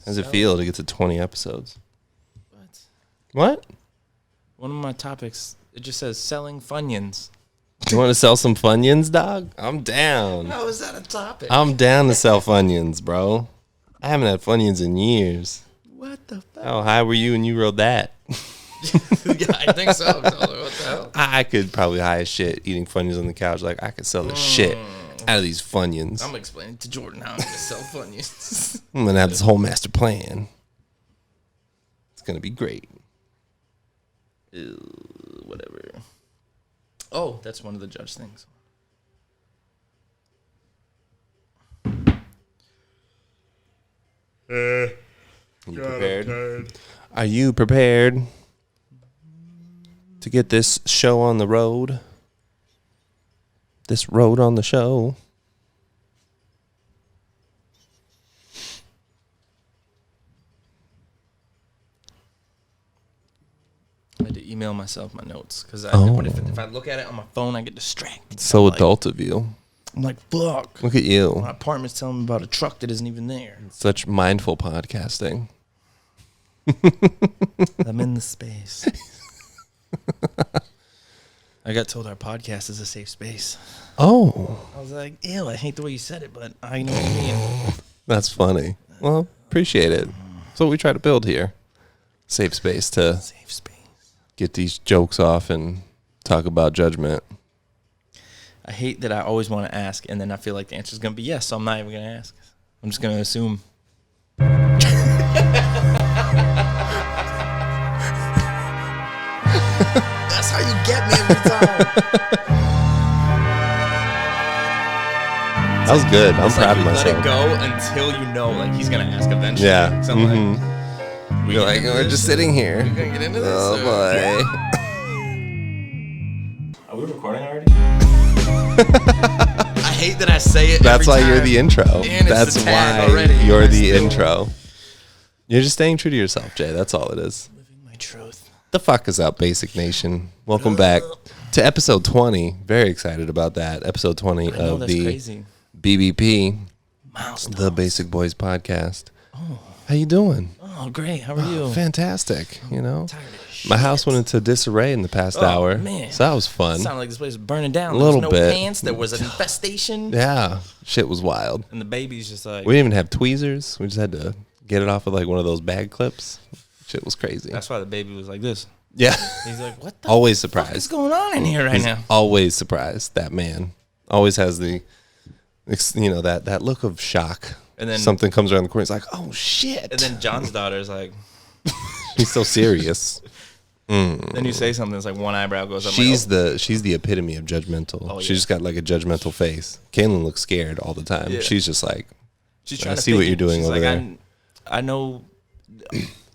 How does it feel to get to 20 episodes? What? What? One of my topics, it just says selling Funyuns. You want to sell some Funyuns, dog? I'm down. How is that a topic? I'm down to sell Funyuns, bro. I haven't had Funyuns in years. What the fuck? How high were you when you rode that? Yeah, I think so. What the hell? I could probably high as shit eating Funyuns on the couch. Like, I could sell the shit out of these Funyuns. I'm explaining to Jordan how I'm going to sell Funyuns. I'm going to have this whole master plan. It's going to be great. Whatever. Oh, that's one of the judge things. You prepared? Are you prepared to get this show on the road? This road on the show? I had to email myself my notes because if I look at it on my phone, I get distracted. It's so adult of you. I'm like, fuck. Look at you. My apartment's telling me about a truck that isn't even there. Such mindful podcasting. I'm in the space. I got told our podcast is a safe space. Oh. I was like, ew, I hate the way you said it, but I know what you mean. That's funny. Well, appreciate it. That's what we try to build here. Safe space to Safe space. Get these jokes off and talk about judgment. I hate that I always want to ask, and then I feel like the answer is going to be yes, so I'm not even going to ask. I'm just going to assume. That's how you get me every time. That was good. I'm proud of myself. Let it go until you know, like, he's going to ask eventually. Yeah. So I'm like, you're like, we're just sitting here. We're going to get into this. Oh, boy. Are we recording already? I hate that I say it. That's every why you're time. the intro. And That's it's the tag why already. you're the Still intro. You're just staying true to yourself, Jay. That's all it is. Living my truth. The fuck is up, Basic Nation? Welcome back to episode 20. Very excited about that. Episode 20 of the crazy. BBP, Milestones. the Basic Boys podcast. Oh. How you doing? Oh, great. How are you? Fantastic. You know, Tired of shit. my house went into disarray in the past hour, man. so that was fun. It sounded like this place was burning down. A There little was no bit. pants. There was an infestation. Yeah, shit was wild. And the baby's just like... We didn't even have tweezers. We just had to get it off with like one of those bag clips. Shit was crazy. That's why the baby was like this. Yeah. He's like, what the Always fuck is surprised. going on in here right He's now? always surprised. That man always has the, you know, that look of shock. And then something comes around the corner. He's like, oh shit. And then John's daughter's like... He's so serious. Then you say something, it's like one eyebrow goes up. She's the epitome of judgmental. Oh, She yeah. just got like a judgmental face. Kaylin looks scared all the time. Yeah. She's just like, She's I trying to see what fit you're in. doing She's over like, there. I know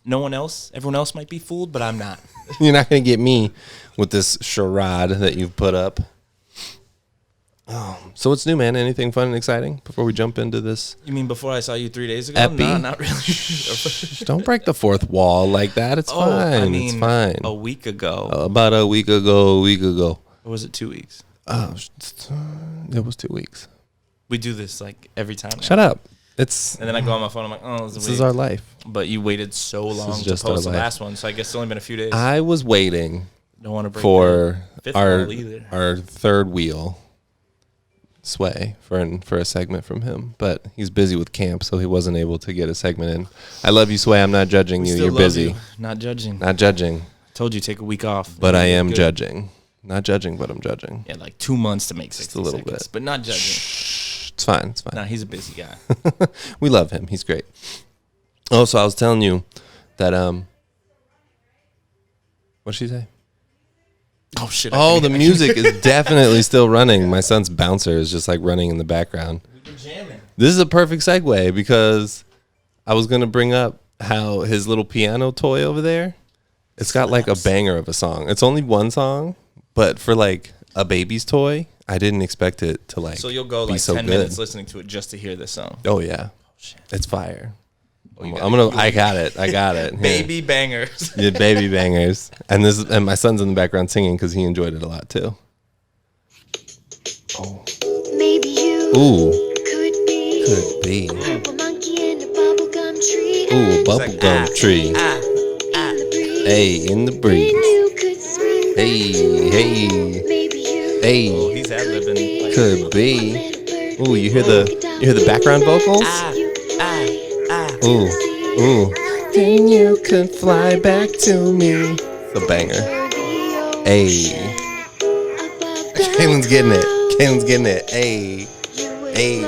no one else, everyone else might be fooled, but I'm not. You're not going to get me with this charade that you've put up. Oh, so what's new, man? Anything fun and exciting before we jump into this? You mean before I saw you 3 days ago? Epi? No, not really. Don't break the fourth wall like that. It's fine. I mean, it's fine. a week ago. About a week ago. Or was it 2 weeks? Oh, it was 2 weeks. We do this like every time. Shut up. It's And then I go on my phone, I'm like, oh, this is our life. But you waited so long is to just our post the life. last one, so I guess it's only been a few days. I was waiting Don't want to break for the fifth our wall either. our third wheel sway for a segment from him, but he's busy with camp, so he wasn't able to get a segment in. I love you, Sway. I'm not judging you. Still You're love busy. you. Not judging. Not judging, Told you take a week off. but I You're am good. judging. Not judging, but I'm judging. Yeah, like 2 months to make 60 a little seconds, bit. but not judging. Shh, it's fine. It's fine. Nah, he's a busy guy. We love him. He's great. Oh, so I was telling you that what did she say? Oh shit! Oh, the music is definitely still running. My son's bouncer is just like running in the background. We're jamming. This is a perfect segue because I was going to bring up how his little piano toy over there, it's got like a banger of a song. It's only one song, but for like a baby's toy, I didn't expect it to like So you'll go be like so 10 good. minutes listening to it just to hear this song. Oh yeah. Shit. It's fire. you I got it. Here. Baby bangers. Yeah, baby bangers. And my son's in the background singing because he enjoyed it a lot too. Oh. Maybe you Ooh. could be Could be. a monkey in a bubblegum tree. Ooh, bubblegum tree. Hey, in the breeze. Hey, hey, hey. Oh, he's ad-libbing. Like, Could be. Ooh, you hear the background vocals? Ooh, ooh. Then you could fly back to me. It's a banger. Hey. Kaylin's getting it. Hey. Hey.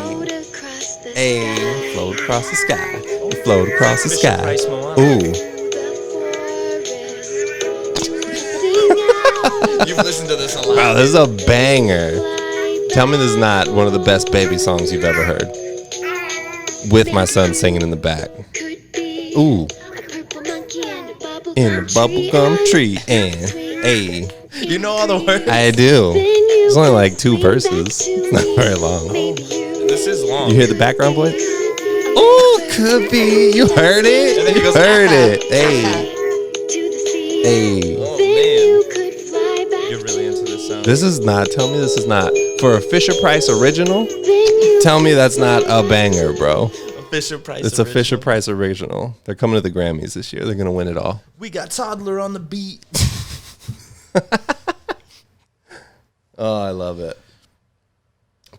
Hey. Float across the sky. Float across the sky. Ooh. You've listened to this a lot. Wow, this is a banger. Tell me this is not one of the best baby songs you've ever heard. With my son singing in the back. Ooh. In the bubblegum tree and hey. You know all the words? I do. It's only like 2 verses. It's not very long. This is long. You hear the background voice? Ooh, could be. You heard it? And then he goes, heard it. Hey. Hey. Oh, man. You're really into this song. Tell me this is not. For a Fisher-Price original, tell me that's not a banger, bro. Fisher-Price It's original. a Fisher-Price original. They're coming to the Grammys this year. They're going to win it all. We got Toddler on the beat. Oh, I love it.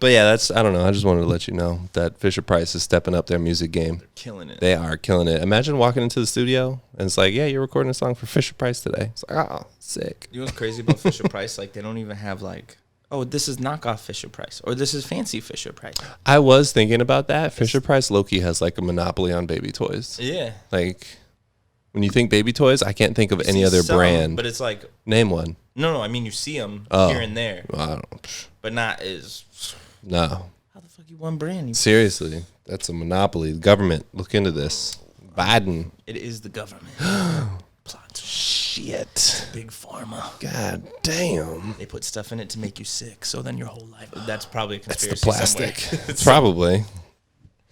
But yeah, I don't know. I just wanted to let you know that Fisher-Price is stepping up their music game. Killing it. They are killing it. Imagine walking into the studio and it's like, yeah, you're recording a song for Fisher-Price today. It's like, oh, sick. You know what's crazy about Fisher-Price? Like, they don't even have, like, oh, this is knockoff Fisher-Price. Or this is fancy Fisher-Price. I was thinking about that. Fisher-Price low-key has like a monopoly on baby toys. Yeah. Like, when you think baby toys, I can't think of any other brand. But it's like, Name one. no, I mean, you see them here and there. I don't. But not as, No. how the fuck you one brand? Seriously, that's a monopoly. The government, look into this. Biden. It is the government. Plot. Shit. Big pharma. God damn. They put stuff in it to make you sick. So then your whole life. That's probably a That's conspiracy. the plastic. somewhere. It's probably.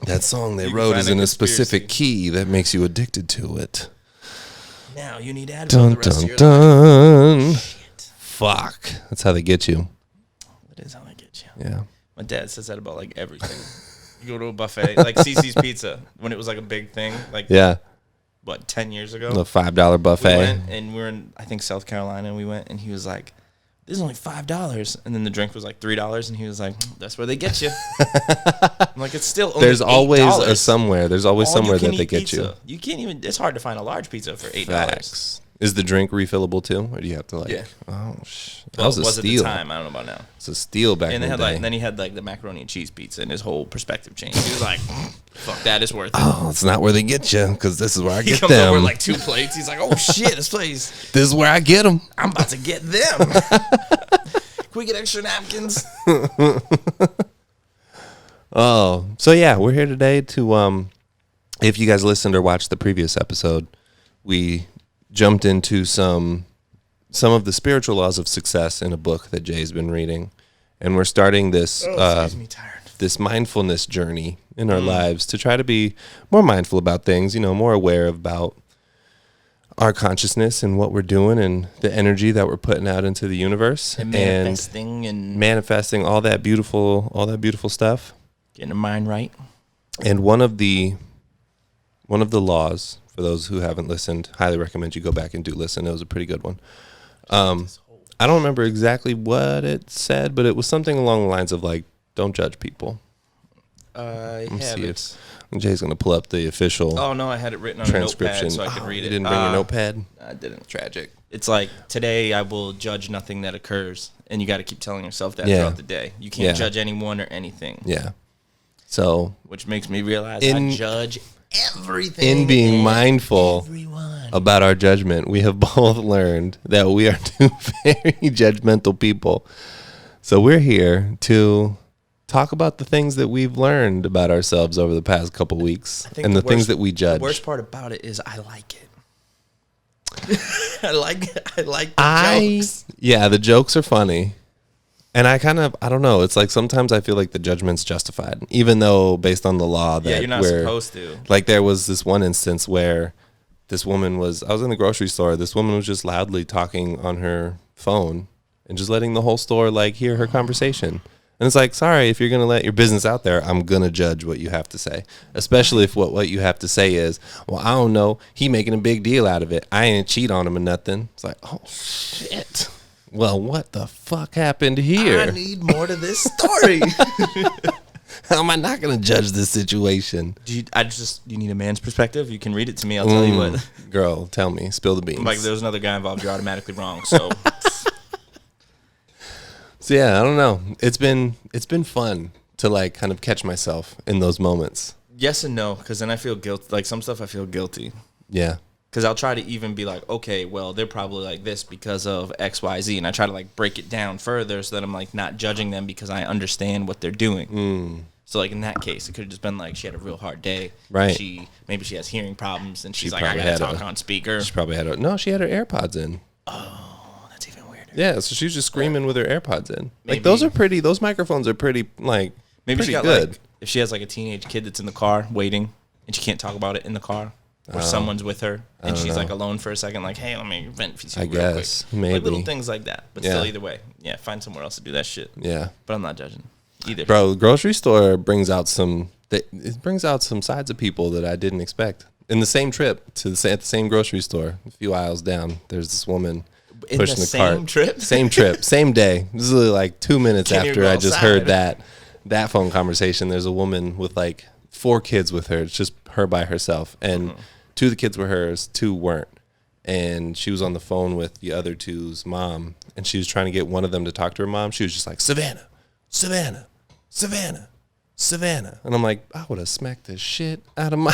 That song they You can wrote find is a in a conspiracy. specific key that makes you addicted to it. Now you need Advil Dun the rest dun of your dun. life. Shit. Fuck. That's how they get you. That is how they get you. Yeah. My dad says that about like everything. You go to a buffet, like Cece's Pizza, when it was like a big thing, like Yeah. what, 10 years ago? The $5 We buffet. went and we were in, I think, South Carolina, and we went, and he was like, this is only $5. And then the drink was like $3, and he was like, that's where they get you. I'm like, it's still only There's always $8. a somewhere. There's always somewhere that they All-you-can-eat get pizza. you. You can't even, it's hard to find a large pizza for $8. Facts. Is the drink refillable too, or do you have to like? Yeah. Oh, that Well, was it a was at steal. the time. I don't know about now. It's a steal back And in they the had day. like, and then he had like the macaroni and cheese pizza, and his whole perspective changed. He was like, fuck that, it's worth it. Oh, it's not where they get you, because this is where I He get comes them. over like 2 plates. He's like, oh shit, this place, This is where I get them. I'm about to get them. Can we get extra napkins? Oh, so yeah, we're here today to if you guys listened or watched the previous episode, we jumped into some of the spiritual laws of success in a book that Jay's been reading, and we're starting this Excuse me, tired. this mindfulness journey in our lives to try to be more mindful about things, you know, more aware about our consciousness and what we're doing and the energy that we're putting out into the universe And manifesting and manifesting all that beautiful stuff. getting the mind right. And one of the laws, for those who haven't listened, highly recommend you go back and do listen. It was a pretty good one. I don't remember exactly what it said, but it was something along the lines of like, don't judge people. I have See it. if Jay's going to pull up the official Oh no, I had it written on transcription. a notepad so I could read You it. didn't bring your notepad? I didn't. Tragic. It's like, today I will judge nothing that occurs, and you got to keep telling yourself that Yeah. throughout the day. You can't Yeah. judge anyone or anything. Yeah. So Which makes me realize In- I judge everything. in being and mindful everyone. about our judgment, we have both learned that we are two very judgmental people. So we're here to talk about the things that we've learned about ourselves over the past couple weeks think and the the things worst- that we judge. The worst part about it is I like it. I like the jokes. Yeah, the jokes are funny. And I don't know. It's like sometimes I feel like the judgment's justified, even though based on the law that Yeah, you're not supposed to. Like there was this one instance where I was in the grocery store. This woman was just loudly talking on her phone and just letting the whole store like hear her conversation. And it's like, sorry, if you're going to let your business out there, I'm going to judge what you have to say. Especially if what you have to say is, well, I don't know. He making a big deal out of it. I ain't cheat on him or nothing. It's like, oh, shit. Well, what the fuck happened here? I need more to this story. How am I not going to judge this situation? You need a man's perspective? You can read it to me. I'll tell you what. Girl, tell me. Spill the beans. Like, there's another guy involved. You're automatically wrong. So... So yeah, I don't know. It's been fun to like kind of catch myself in those moments. Yes and no, because then I feel guilty. Like some stuff I feel guilty. Yeah. Because I'll try to even be like, okay, well, they're probably like this because of X, Y, Z. And I try to like break it down further so that I'm like not judging them because I understand what they're doing. So like in that case, it could have just been like she had a real hard day. Right. Maybe she has hearing problems and she's She like, I probably gotta had talk on speaker. She probably had she had her AirPods in. Oh, that's even weirder. Yeah, so she was just screaming with her AirPods in. Maybe. Like those microphones are pretty like Maybe pretty she got good. like, if she has like a teenage kid that's in the car waiting and she can't talk about it in the car, or someone's with her and she's like alone for a second, like, hey, let me vent for you real quick. Maybe. Like little things like that. But still, either way, yeah, find somewhere else to do that shit. Yeah. But I'm not judging either. Bro, the grocery store brings out some sides of people that I didn't expect. In the same trip at the same grocery store, a few aisles down, there's this woman in pushing the cart. same trip? Same trip, same day. This is like 2 minutes Can't after even go I just outside. heard that phone conversation. There's a woman with like 4 kids with her. It's just her by herself. And 2 of the kids were hers, 2 weren't. And she was on the phone with the other 2's mom. And she was trying to get one of them to talk to her mom. She was just like, Savannah, Savannah, Savannah, Savannah. And I'm like, I would have smacked the shit out of my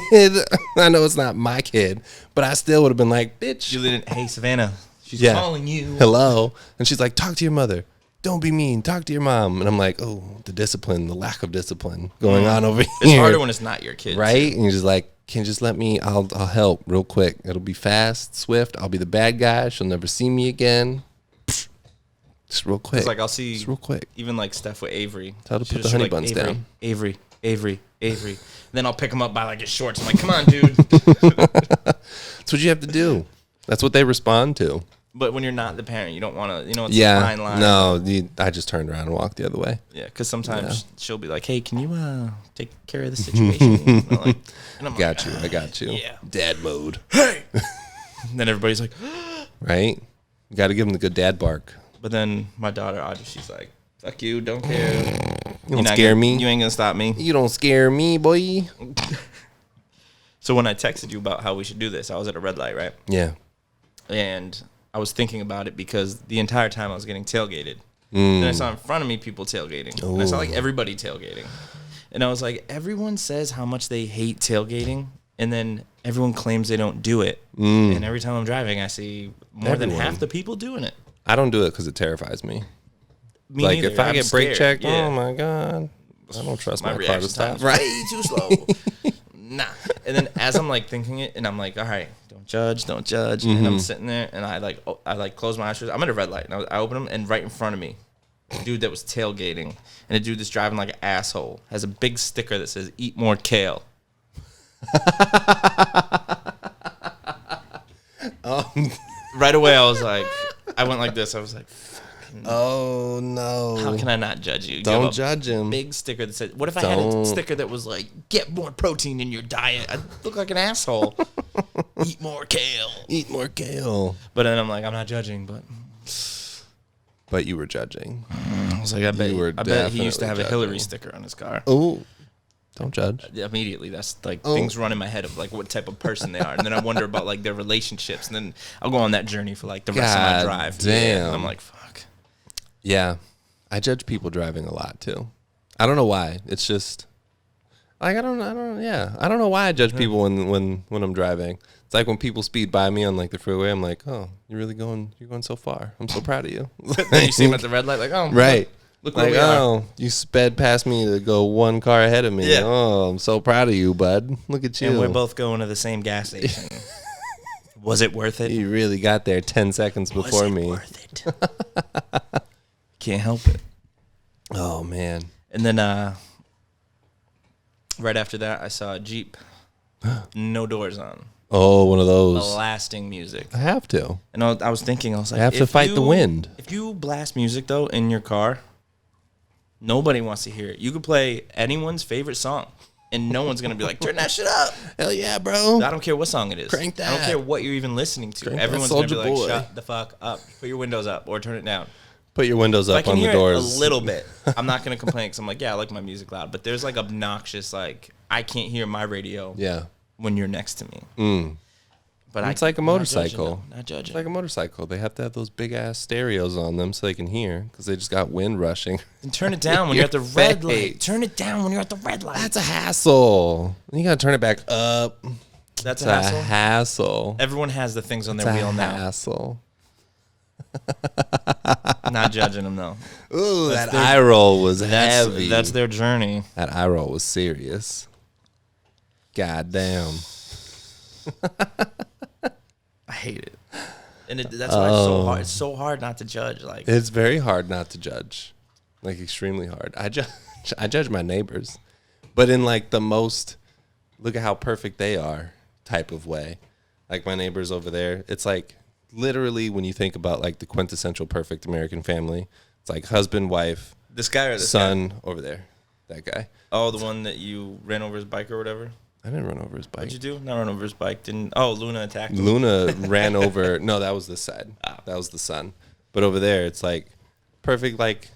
kid. I know it's not my kid, but I still would have been like, bitch. You didn't, hey, Savannah, she's Yeah. calling you. Hello. And she's like, talk to your mother. Don't be mean. Talk to your mom. And I'm like, oh, the lack of discipline going on over here. It's harder when it's not your kid. Right? And you're just like, can you just let me, I'll help real quick. It'll be fast, swift. I'll be the bad guy. She'll never see me again. Just real quick. It's like I'll see just real quick. even like stuff with Avery. Tell her to She'll put the just honey be buns Avery, down. Avery. Then I'll pick him up by like his shorts. I'm like, come on, dude. That's what you have to do. That's what they respond to. But when you're not the parent, you don't want to, it's a Yeah. fine line. No, I just turned around and walked the other way. Yeah, because sometimes she'll be like, hey, can you take care of the situation? And I'm Got like, you. I got you. Yeah. Dad mode. Hey. And then everybody's like, Right? You got to give him the good dad bark. but then my daughter, Audrey, she's like, fuck you, don't care. You don't scare me. You ain't going to stop me. You don't scare me, boy. So when I texted you about how we should do this, I was at a red light, right? Yeah. And I was thinking about it because the entire time I was getting tailgated. And I saw in front of me people tailgating. And I saw like everybody tailgating. And I was like, everyone says how much they hate tailgating. And then everyone claims they don't do it. And every time I'm driving, I see more than half the people doing it. I don't do it because it terrifies me. Me Like, neither. if I I'm get brake scared. checked, oh my God. I don't trust my car to reaction stop. time's way too slow. Nah. And then as I'm like thinking it, and I'm like, all right, don't judge. And I'm sitting there, and I close my eyes. I'm at a red light, and I open them, and right in front of me, a dude that was tailgating, and a dude that's driving like an asshole has a big sticker that says "Eat more kale." Right away, I went like this. I was like, Oh, no. how can I not judge you? You Don't have a judge him. Big sticker that said, what if I had a sticker that was like, get more protein in your diet? I'd look like an asshole. Eat more kale. Eat more kale. But then I'm like, I'm not judging, but But you were judging. I was like, I bet he used to have a definitely Hillary judging. sticker on his car. Oh, don't judge. Immediately, that's like things run in my head of like what type of person they are, and then I wonder about like their relationships, and then I'll go on that journey for like the rest of my God drive. damn. Yeah, and I'm like, fuck. Yeah. I judge people driving a lot too. I don't know why. It's just like I don't know why I judge people when I'm driving. It's like when people speed by me on like the freeway, I'm like, "Oh, you're going so far. I'm so proud of you." Then you see him at the red light, like, oh, Right. Look where Like, we are. oh, you sped past me to go one car ahead of me. Yeah. Oh, I'm so proud of you, bud. Look at you. And we're both going to the same gas station. Was it worth it? You really got there 10 seconds before Was it me. worth it? Can't help it. Oh, man. And then right after that, I saw a Jeep, no doors on, Oh, one of those. blasting music. I have to. And I was thinking, I was like, I have to if fight the wind. If you blast music though in your car, Nobody wants to hear it. You could play anyone's favorite song, and no one's going to be like, turn that shit up. Hell yeah, bro. I don't care what song it is. Crank that. I don't care what you're even listening to. Crank Everyone's going to be like, Soulja Boy. shut the fuck up. Put your windows up or turn it down. Put your windows If I up can on the hear doors. it a little bit, I'm not going to complain because I'm like, yeah, I like my music loud. But there's like obnoxious, like, I can't hear my radio Yeah. when you're next to me. But It's like a motorcycle. Not judging. It's like a motorcycle. They have to have those big ass stereos on them so they can hear because they just got wind rushing. And turn it down when you're at the red light. face. Turn it down when you're at the red light. That's a hassle. You gotta turn it back up. That's It's a hassle. hassle. Everyone has the things on It's their a wheel now. hassle. Not judging them though. Ooh, that eye roll was heavy. That's their journey. That eye roll was serious. God damn. I hate it, and that's why it's so hard. It's so hard not to judge. Like, It's very hard not to judge. Like extremely hard. I judge my neighbors. But in like the most look at how perfect they are type of way. Like my neighbors over there, it's like literally when you think about like the quintessential perfect American family, it's like husband, wife, this guy or this son guy? over there. That guy. Oh, the one that you ran over his bike or whatever. I didn't run over his bike. What'd you do? Not run over his bike. Didn't. Oh, Luna attacked him. Luna ran over. No, that was this side. That was the son. But over there, it's like perfect, like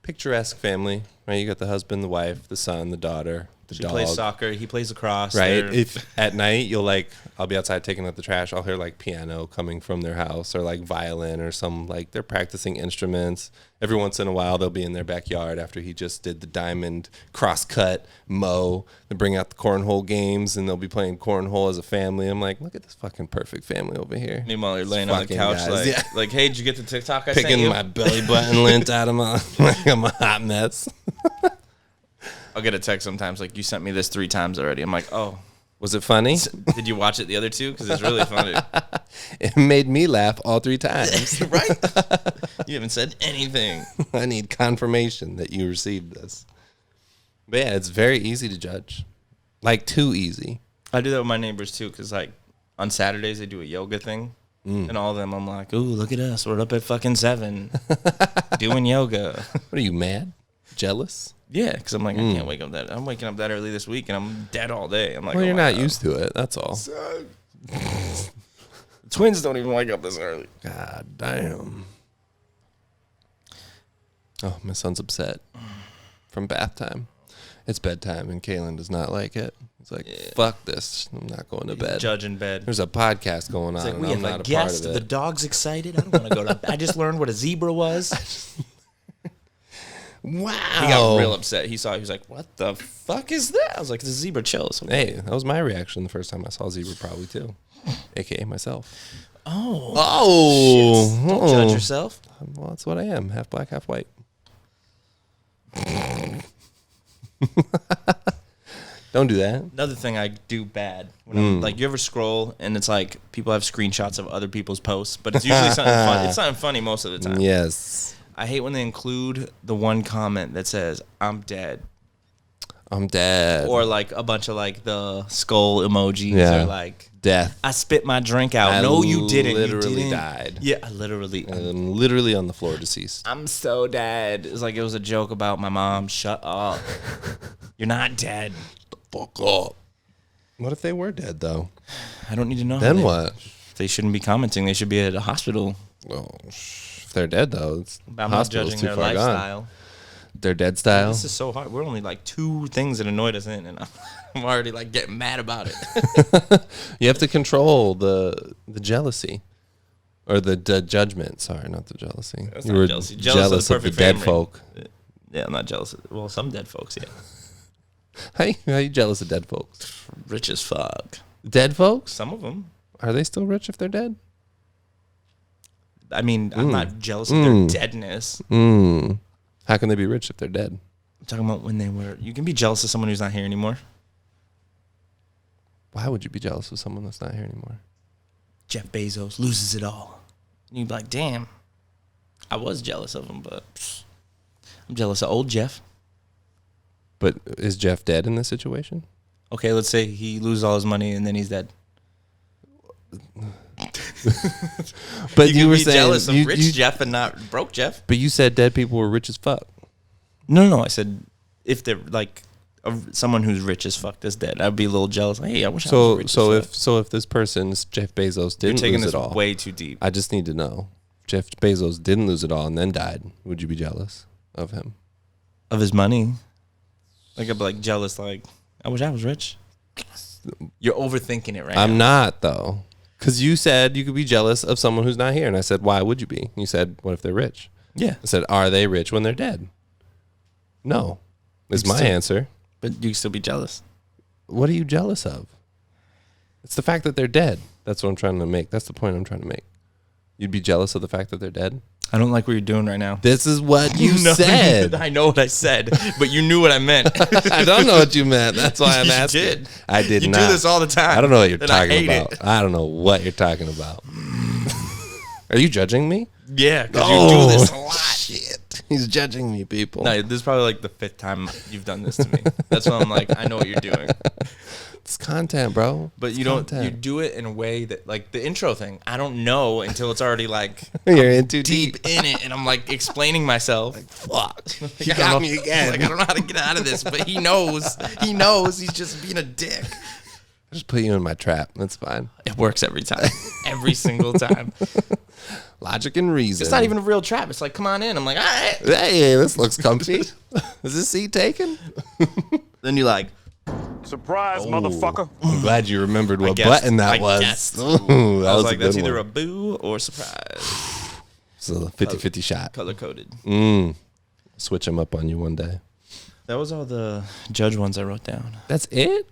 picturesque family, right? You got the husband, the wife, the son, the daughter, the She dog. plays soccer. He plays lacrosse. Right. They're- If at night you'll like, I'll be outside taking out the trash. I'll hear like piano coming from their house or like violin or some like they're practicing instruments. Every once in a while they'll be in their backyard after he just did the diamond cross cut mow. They bring out the cornhole games and they'll be playing cornhole as a family. I'm like, look at this fucking perfect family over here. Meanwhile, you're These laying on the fucking couch guys. like, Yeah. like, hey, did you get the TikTok I sent Picking you? my belly button lint out of my like I'm a hot mess. I'll get a text sometimes like, you sent me this 3 times already. I'm like, oh, Was it funny? did you watch it the other 2? Because it's really funny. It made me laugh all 3 times. Right? You haven't said anything. I need confirmation that you received this. But yeah, it's very easy to judge. Like, too easy. I do that with my neighbors too, because like on Saturdays they do a yoga thing, and all of them I'm like, ooh, look at us, we're up at fucking 7 doing yoga. What are you, mad? Jealous? Yeah, because I'm like, I can't wake up that. I'm waking up that early this week, and I'm dead all day. I'm like, Well, oh you're my not God. used to it. That's all. Twins don't even wake up this early. God damn. Oh, my son's upset from bath time. It's bedtime, and Kaylin does not like it. He's like, fuck this. I'm not going to bed. Judge in bed. There's a podcast going on, It's like, and we I'm have not a a part guest. of The it. dog's excited. I don't want to go to. I just learned what a zebra was. Wow. He got real upset. He was like, what the fuck is that? I was like, it's a zebra. Chill. It's okay. Hey, that was my reaction the first time I saw a zebra, probably too. AKA myself. Oh. Oh. Don't judge yourself. Well, that's what I am. Half black, half white. Don't do that. Another thing I do bad when I'm, like, you ever scroll and it's like people have screenshots of other people's posts, but it's usually something fun. It's something funny most of the time. Yes. I hate when they include the one comment that says "I'm dead" I'm dead. or like a bunch of like the skull emojis Yeah. or like Death. I spit my drink out. I No, you didn't. literally You didn't. died. Yeah, I literally. I'm literally on the floor deceased. I'm so dead. It's like it was a joke about my mom. Shut up. You're not dead. Fuck up. What if they were dead, though? I don't need to know. Then what? They shouldn't be commenting. They should be at a hospital. Well, if they're dead, though, it's I'm not hospital's judging too their far gone. lifestyle. They're dead style. This is so hard. We're only like 2 things that annoyed us in, and I'm already like getting mad about it. You have to control the jealousy. Or the judgment. Sorry, not the jealousy. That's You not were jealousy. jealous of the perfect dead family. folk. Yeah, I'm not jealous. Well, some dead folks, yeah. How you jealous of dead folks? Rich as fuck. Dead folks? Some of them. Are they still rich if they're dead? I mean, I'm not jealous of their deadness. How can they be rich if they're dead? I'm talking about when they were. You can be jealous of someone who's not here anymore. Why would you be jealous of someone that's not here anymore? Jeff Bezos loses it all. And you'd be like, damn, I was jealous of him, but I'm jealous of old Jeff. But is Jeff dead in this situation? Okay, let's say he loses all his money and then he's dead. But You were can be saying jealous of you- rich you- Jeff and not broke Jeff. But you said dead people were rich as fuck. No. I said if they're like someone who's rich as fuck that's dead, I'd be a little jealous. Like, hey, I wish I was rich. So if this person's Jeff Bezos didn't lose it all, way too deep. I just need to know. Jeff Bezos didn't lose it all and then died. Would you be jealous of him? Of his money? Like, I'd be like jealous. Like, I wish I was rich. You're overthinking it right now. I'm not though, because you said you could be jealous of someone who's not here, and I said, why would you be? You said, what if they're rich? Yeah. I said, are they rich when they're dead? No, is my answer. But you can still be jealous. What are you jealous of? It's the fact that they're dead. That's what I'm trying to make. That's the point I'm trying to make. You'd be jealous of the fact that they're dead? I don't like what you're doing right now. This is what you said. I know what I said, but you knew what I meant. I don't know what you meant. That's why I'm asking. You did. I did you not. do this all the time. I don't know what you're talking about. It. I don't know what you're talking about. Are you judging me? Yeah, because you do this a lot. Shit. He's judging me, people. No, this is probably like the 5th time you've done this to me. That's why I'm like, I know what you're doing. It's content, bro. But you don't. You do it in a way that, like the intro thing, I don't know until it's already like you're in too deep in it, and I'm like explaining myself. Like, fuck, like, you got me again. Like, I don't know how to get out of this, but he knows. He knows. He's just being a dick. I just put you in my trap. That's fine. It works every time. Every single time. Logic and reason. It's not even a real trap. It's like, come on in. I'm like, all right. Hey, this looks comfy. Is this seat taken? Then you like, surprise, motherfucker. I'm glad you remembered what button that was. Ooh, I was like, that's either a boo or surprise. It's a 50-50 shot. Color coded. Switch them up on you one day. That was all the judge ones I wrote down. That's it?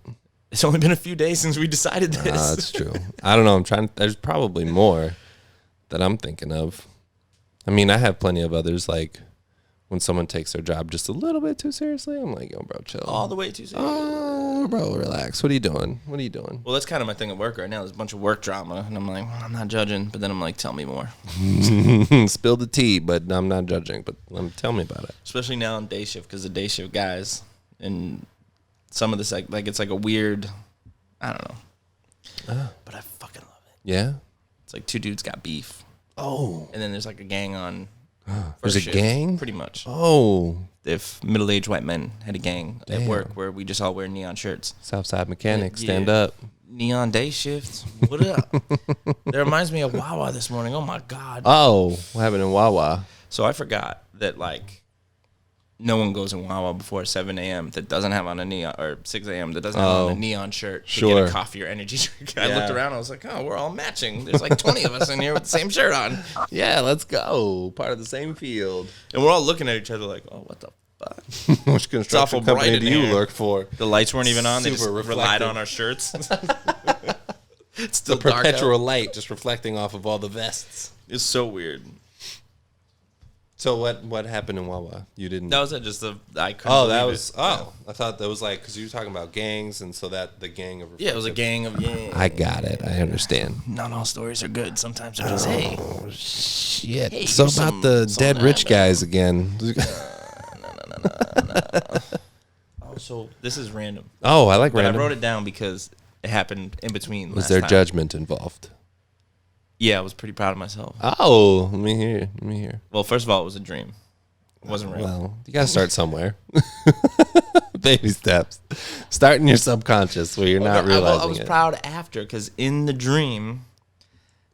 It's only been a few days since we decided this. That's true. I don't know. There's probably more that I'm thinking of. I mean, I have plenty of others, like when someone takes their job just a little bit too seriously, I'm like, yo, bro, chill. All the way too serious. Oh, bro, relax. What are you doing? What are you doing? Well, that's kind of my thing at work right now. There's a bunch of work drama, and I'm like, well, I'm not judging, but then I'm like, tell me more. Spill the tea, but I'm not judging, but tell me about it. Especially now on day shift, because the day shift guys, and some of this, like it's like a weird, I don't know. But I fucking love it. Yeah? It's like 2 dudes got beef. Oh. And then there's like a gang on. There's a gang? Pretty much. Oh. If middle-aged white men had a gang Damn. at work where we just all wear neon shirts. Southside Mechanics, Yeah. stand up. Neon day shifts. What up? That reminds me of Wawa this morning. Oh my God. Oh, what happened in Wawa? So I forgot that like no one goes in Wawa before 7 a.m. that doesn't have on a neon, or 6 a.m. that doesn't have on a neon shirt to get a coffee or energy drink. I looked around, I was like, oh, we're all matching. There's like 20 of us in here with the same shirt on. Yeah, let's go. Part of the same field. And we're all looking at each other like, oh, what the fuck? Which construction company do you work for? The lights weren't even on. They just Super relied reflective. on our shirts. It's The still dark out. perpetual light just reflecting off of all the vests. It's so weird. So what happened in Wawa? You didn't. That was it. Just I couldn't. Oh, that believe was. it. Oh, I thought that was like because you were talking about gangs, and so that the gang of. Yeah, it was a gang of. Yeah. I got it. I understand. Not all stories are good. Sometimes they're just hey. Shit. Hey, So here's about the some dead rich that, guys again. Oh, so this is random. Oh, I like But random. I wrote it down because it happened in between. Was last there time. judgment involved? Yeah, I was pretty proud of myself. Oh, let me hear. Let me hear. Well, first of all, it was a dream. It wasn't real. Well, you gotta start somewhere. Baby steps. Start in your subconscious where you're not realizing I was it. proud after because in the dream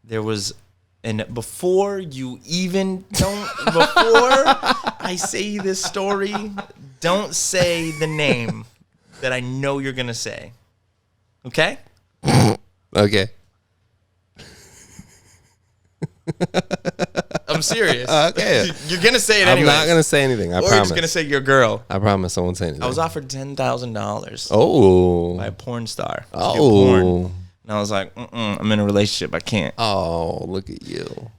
there was, and before you even don't, before I say this story, don't say the name that I know you're gonna say. Okay? Okay. I'm serious. Okay. You're gonna say it I'm anyway. not gonna say anything. I or promise. you're just gonna say your girl. I promise I won't say anything. I was offered $10,000 Oh. by a porn star. to do porn. Oh. And I was like, I'm in a relationship. I can't. Oh, look at you.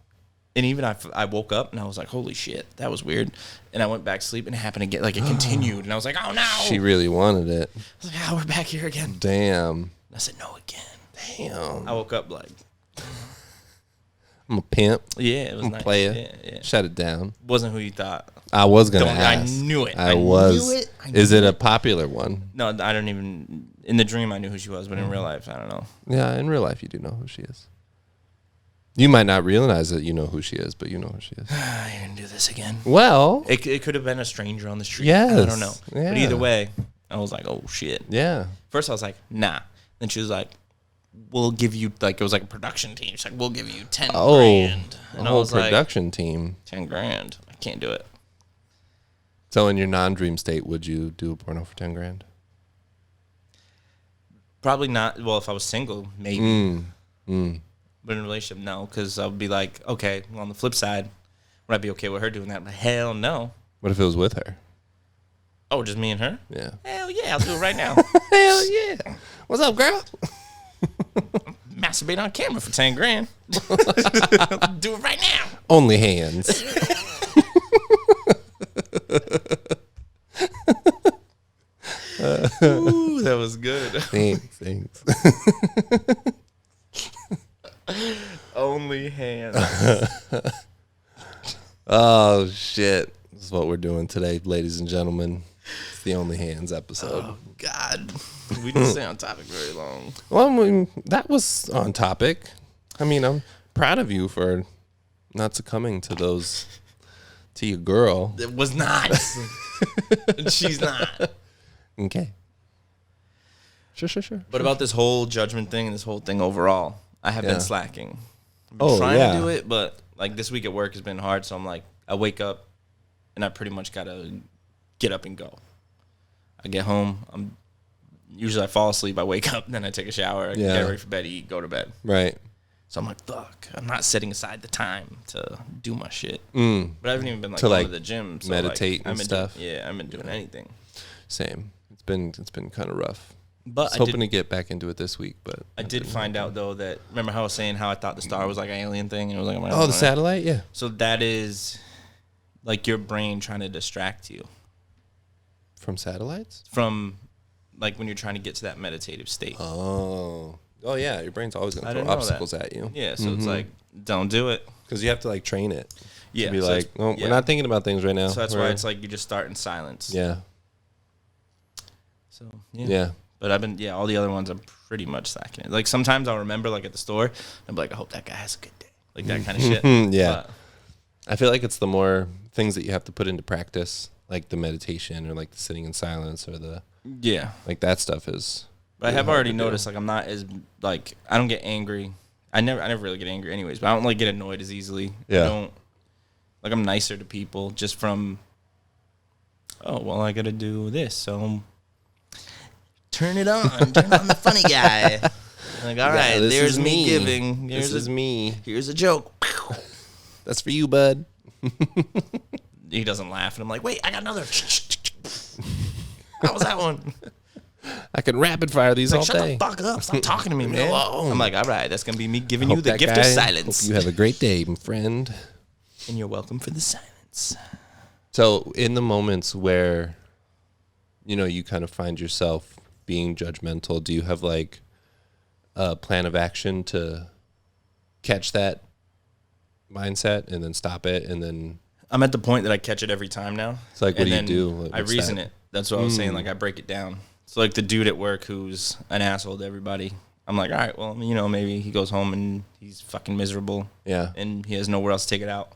And even I woke up and I was like, holy shit, that was weird. And I went back to sleep and it happened again. Like it continued. And I was like, oh no. She really wanted it. I was like, we're back here again. Damn. And I said, no again. Damn. I woke up like, I'm a pimp. yeah, it was I'm nice. a player. Yeah. Shut it down. Wasn't who you thought. I was gonna Don't- I ask. knew it. I I was. knew it. I Is knew it a it. popular one? No, I don't even, in the dream I knew who she was, but in real life, I don't know. Yeah, in real life you do know who she is. You might not realize that you know who she is, but you know who she is. You're going to do this again. Well. It could have been a stranger on the street. Yes. I don't know. Yeah. But either way, I was like, oh, shit. Yeah. First, I was like, nah. Then she was like, we'll give you, like, it was like a production team. She's like, we'll give you 10 grand. And a I whole was production team. 10 grand. I can't do it. So in your non-dream state, would you do a porno for 10 grand? Probably not. Well, if I was single, maybe. But in a relationship, no. Because I would be like, okay, well, on the flip side, would I be okay with her doing that? But hell no. What if it was with her? Oh, just me and her? Yeah. Hell yeah, I'll do it right now. Hell yeah. What's up, girl? Masturbate on camera for 10 grand. Do it right now. Only hands. Ooh, that was good. Thanks. Only hands. Oh, shit. This is what we're doing today, ladies and gentlemen. It's the Only Hands episode. Oh, God. We didn't stay on topic very long. Well, I mean, that was on topic. I mean, I'm proud of you for not succumbing to those, to your girl. It was not. She's not. Okay. Sure. But about this whole judgment thing and this whole thing overall, I have been slacking. I've been Oh, trying yeah. to do it, but like this week at work has been hard. So I'm like, I wake up and I pretty much got to get up and go. I get home. Usually I fall asleep. I wake up, then I take a shower, get ready for bed, eat, go to bed. Right. So I'm like, fuck. I'm not setting aside the time to do my shit. Mm. But I haven't even been like To, going like, to the gym. So meditate like, and stuff. I haven't been doing anything. Same. It's been kind of rough. But I was hoping to get back into it this week, but I did find out though that, remember how I was saying how I thought the star was like an alien thing, and it was like, oh, the satellite, yeah. So that is like your brain trying to distract you From satellites? from like when you're trying to get to that meditative state. Oh yeah. Your brain's always I gonna didn't throw know that. obstacles at you. Yeah, so it's like, don't do it. Because you have to like train it. Yeah, To be so like, it's- oh, yeah. we're not thinking about things right now. So that's why it's like you just start in silence. Yeah. So Yeah. But I've been all the other ones I'm pretty much slacking it. Like sometimes I'll remember like at the store, I'm like, I hope that guy has a good day. Like that kind of shit. Yeah. But I feel like it's the more things that you have to put into practice, like the meditation or like the sitting in silence or the yeah. like that stuff is. But I really have hard already to do. noticed like I'm not as like I don't get angry. I never really get angry anyways, but I don't like get annoyed as easily. Yeah. I don't like I'm nicer to people just from I gotta do this, so turn on the funny guy. Like, all right, this there's is me me. giving. This is me. Here's a joke. That's for you, bud. He doesn't laugh, and I'm like, wait, I got another. How was that one? I can rapid fire these Like, all shut day. the fuck up. Stop talking to me, man. Yeah. I'm like, all right, that's going to be me giving Hope you the that gift guy- of silence. Hope you have a great day, my friend. And you're welcome for the silence. So in the moments where, you kind of find yourself being judgmental, do you have like a plan of action to catch that mindset and then stop it? And then I'm at the point that I catch it every time now. it's like, what And do you then do? Like, I what's reason that? it. That's what I was saying. Like, I break it down. So, like, the dude at work who's an asshole to everybody, I'm like, all right, well, maybe he goes home and he's fucking miserable. Yeah. And he has nowhere else to take it out.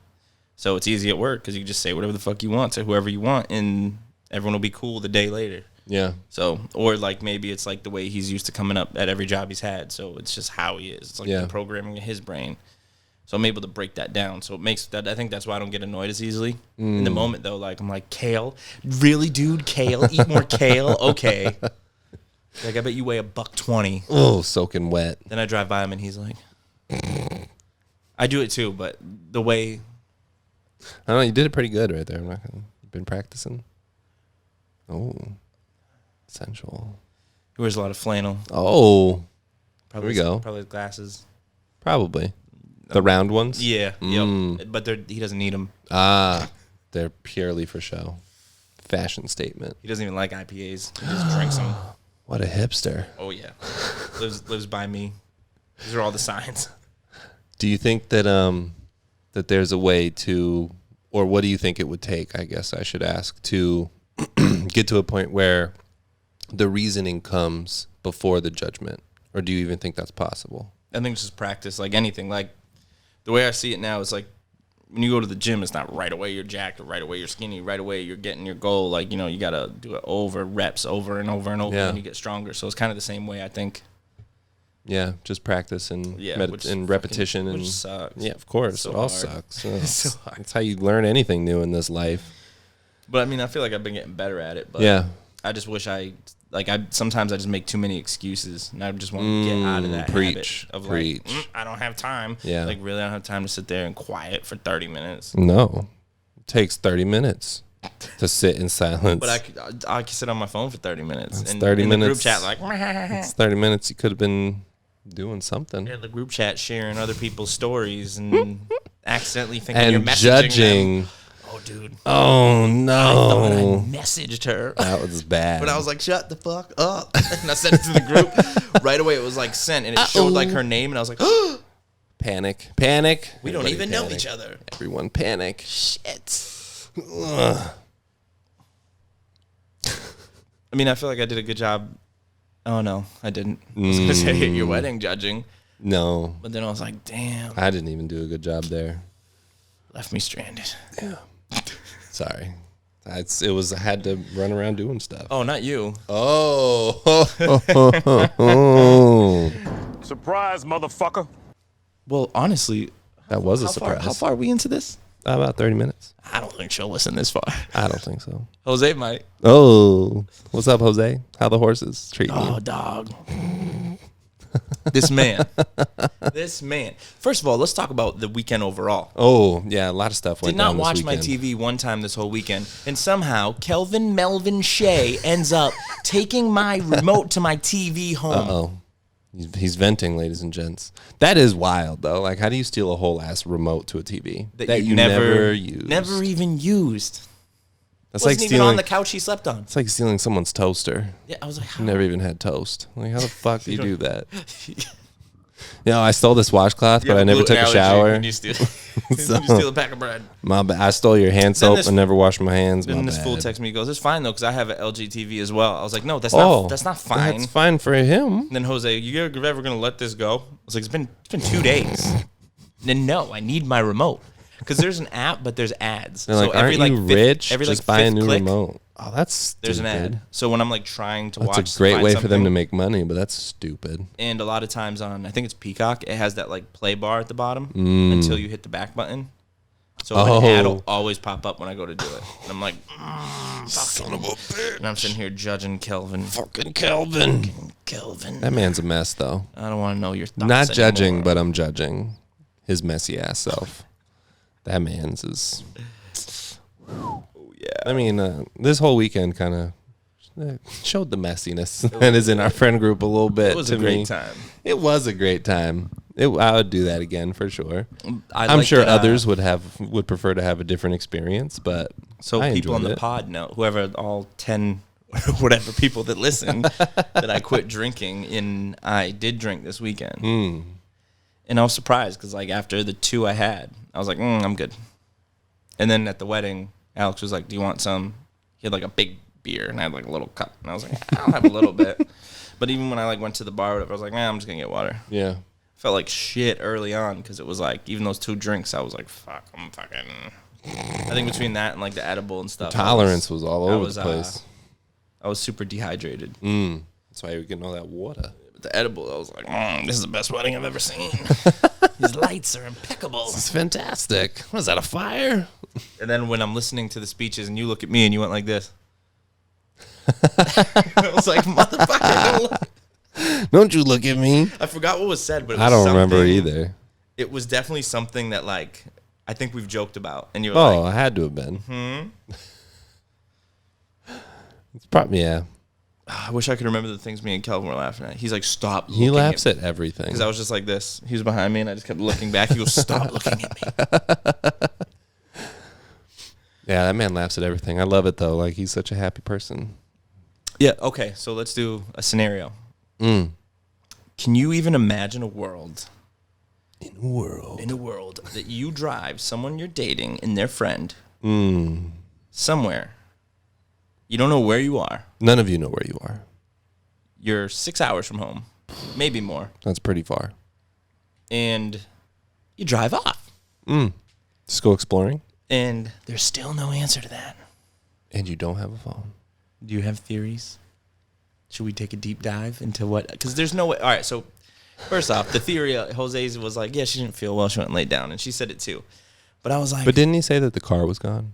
So it's easy at work because you can just say whatever the fuck you want to whoever you want, and everyone will be cool the day later. Yeah. So, or like maybe it's like the way he's used to coming up at every job he's had. So it's just how he is. It's like the programming in his brain. So I'm able to break that down. So it makes that, I think that's why I don't get annoyed as easily. In the moment though, like I'm like, kale? Really, dude? Kale? Eat more kale? Okay. Like, I bet you weigh $120. Oh, soaking wet. Then I drive by him and he's like, I do it too, but the way, I don't know. You did it pretty good right there. I'm not gonna. You've been practicing. Oh, sensual. he wears a lot of flannel. Oh, Probably, There we go. Probably glasses. probably the round ones. Yeah. Yep. But he doesn't need them. Ah, they're purely for show. Fashion statement. He doesn't even like IPAs. He just drinks them. What a hipster. Oh yeah, lives by me. These are all the signs. Do you think that that there's a way to, or what do you think it would take? I guess I should ask, to get to a point where the reasoning comes before the judgment, or do you even think that's possible? I think it's just practice, like anything. Like The way I see it now is like when you go to the gym, it's not right away you're jacked or right away you're skinny. Right away you're getting your goal. Like, you know, you got to do it over reps over and over and over and you get stronger. So it's kind of the same way, I think. Yeah, just practice and and repetition. Which sucks. Yeah, of course. So it all hard. sucks. So hard. That's how you learn anything new in this life. But I mean, I feel like I've been getting better at it. But I just wish sometimes I just make too many excuses, and I just want to get out of that habit of like, I don't have time. Yeah. Like, really, I don't have time to sit there and quiet for 30 minutes. No. It takes 30 minutes to sit in silence. But I could sit on my phone for 30 minutes. That's and 30 in minutes. the group chat, like, it's 30 minutes you could have been doing something. in the group chat, sharing other people's stories and accidentally thinking and you're messaging judging. them. Oh, dude. Oh, I no. messaged her. That was bad. But I was like, shut the fuck up. And I sent it to the group. Right away, it was like sent. And it showed like her name. And I was like, Panic. We don't even know each other. Everyone panic. Shit. Ugh. I mean, I feel like I did a good job. Oh, no, I didn't. I was going to say your wedding judging. No. But then I was like, damn. I didn't even do a good job there. Left me stranded. Yeah. Sorry. I had to run around doing stuff. Oh, not you. Oh. Surprise, motherfucker. Well, honestly, That was a surprise. how far are we into this? About 30 minutes. I don't think she'll listen this far. I don't think so. Jose might. Oh. What's up, Jose? How the horses treating you? Oh, dog. This man. First of all, let's talk about the weekend overall. Oh, yeah, a lot of stuff went Did not down this watch my weekend. TV one time this whole weekend, and somehow Kelvin Melvin Shea ends up taking my remote to my TV home. Uh-oh. He's venting, ladies and gents. That is wild, though. Like, how do you steal a whole ass remote to a TV That you never used? Never even used. That's Wasn't like even stealing. on the couch he slept on. It's like stealing someone's toaster. Yeah, I was like, how? You never even had toast. Like, how the fuck do you do that? You know, I stole this washcloth, but I never took a shower. When you steal, when you steal a pack of bread. My bad. I stole your hand soap and never washed my hands. Then My this bad. fool texts me. He goes, "It's fine though, because I have an LG TV as well." I was like, "No, that's not fine." That's fine for him. And then Jose, you ever gonna let this go? I was like, it's been 2 days. And then no, I need my remote because there's an app, but there's ads. They're like, aren't you rich? Just buy a new remote. Oh, that's stupid. There's an ad. So when I'm like trying to watch, That's a great way for them to make money, but that's stupid. And a lot of times on, I think it's Peacock, it has that like play bar at the bottom until you hit the back button. So an ad will always pop up when I go to do it. And I'm like, Son of a bitch. and I'm sitting here judging Kelvin. Fucking Kelvin. Kelvin. That man's a mess, though. I don't want to know your thoughts Not judging, anymore. but I'm judging his messy ass self. That man's is. Yeah. I mean, this whole weekend kind of showed the messiness that is in our friend group a little bit. It was to a great me. time. It was a great time. I would do that again for sure. I'm like sure that, others would prefer to have a different experience, but so I people on the enjoyed it. pod know, whoever, all 10 whatever people that listen, that I quit drinking, and I did drink this weekend. And I was surprised because like after the 2 I had, I was like, I'm good. And then at the wedding, Alex was like, do you want some? He had like a big beer, and I had like a little cup, and I was like, I'll have a little bit. But even when I like went to the bar, or whatever, I was like, I'm just gonna get water. Yeah. Felt like shit early on because it was like, even those 2 drinks, I was like, fuck, I'm fucking. I think between that and like the edible and stuff, Tolerance was all over the place. I was super dehydrated. That's why you're getting all that water. But the edible, I was like, this is the best wedding I've ever seen. These lights are impeccable. It's fantastic. Was that a fire? And then when I'm listening to the speeches and you look at me and you went like this. I was like, motherfucker, don't look. Don't you look at me. I forgot what was said, but it was I don't remember something- either. It was definitely something that like I think we've joked about. And you were Oh, like, I had to have been. It's probably, yeah. I wish I could remember the things me and Kelvin were laughing at. He's like, stop looking He laughs at at everything. because I was just like this. He was behind me and I just kept looking back. He goes, stop looking at me. Yeah, that man laughs at everything. I love it, though. Like, he's such a happy person. Yeah, okay, so let's do a scenario. Can you even imagine a world In a world. that you drive someone you're dating and their friend somewhere? You don't know where you are. None of you know where you are. You're 6 hours from home, maybe more, That's pretty far. and you drive off. Just go exploring. And there's still no answer to that. And you don't have a phone. Do you have theories? Should we take a deep dive into what? Because there's no way. All right, so first off, the theory Jose's was like, yeah, she didn't feel well. She went and laid down, and she said it too. But I was like, but didn't he say that the car was gone?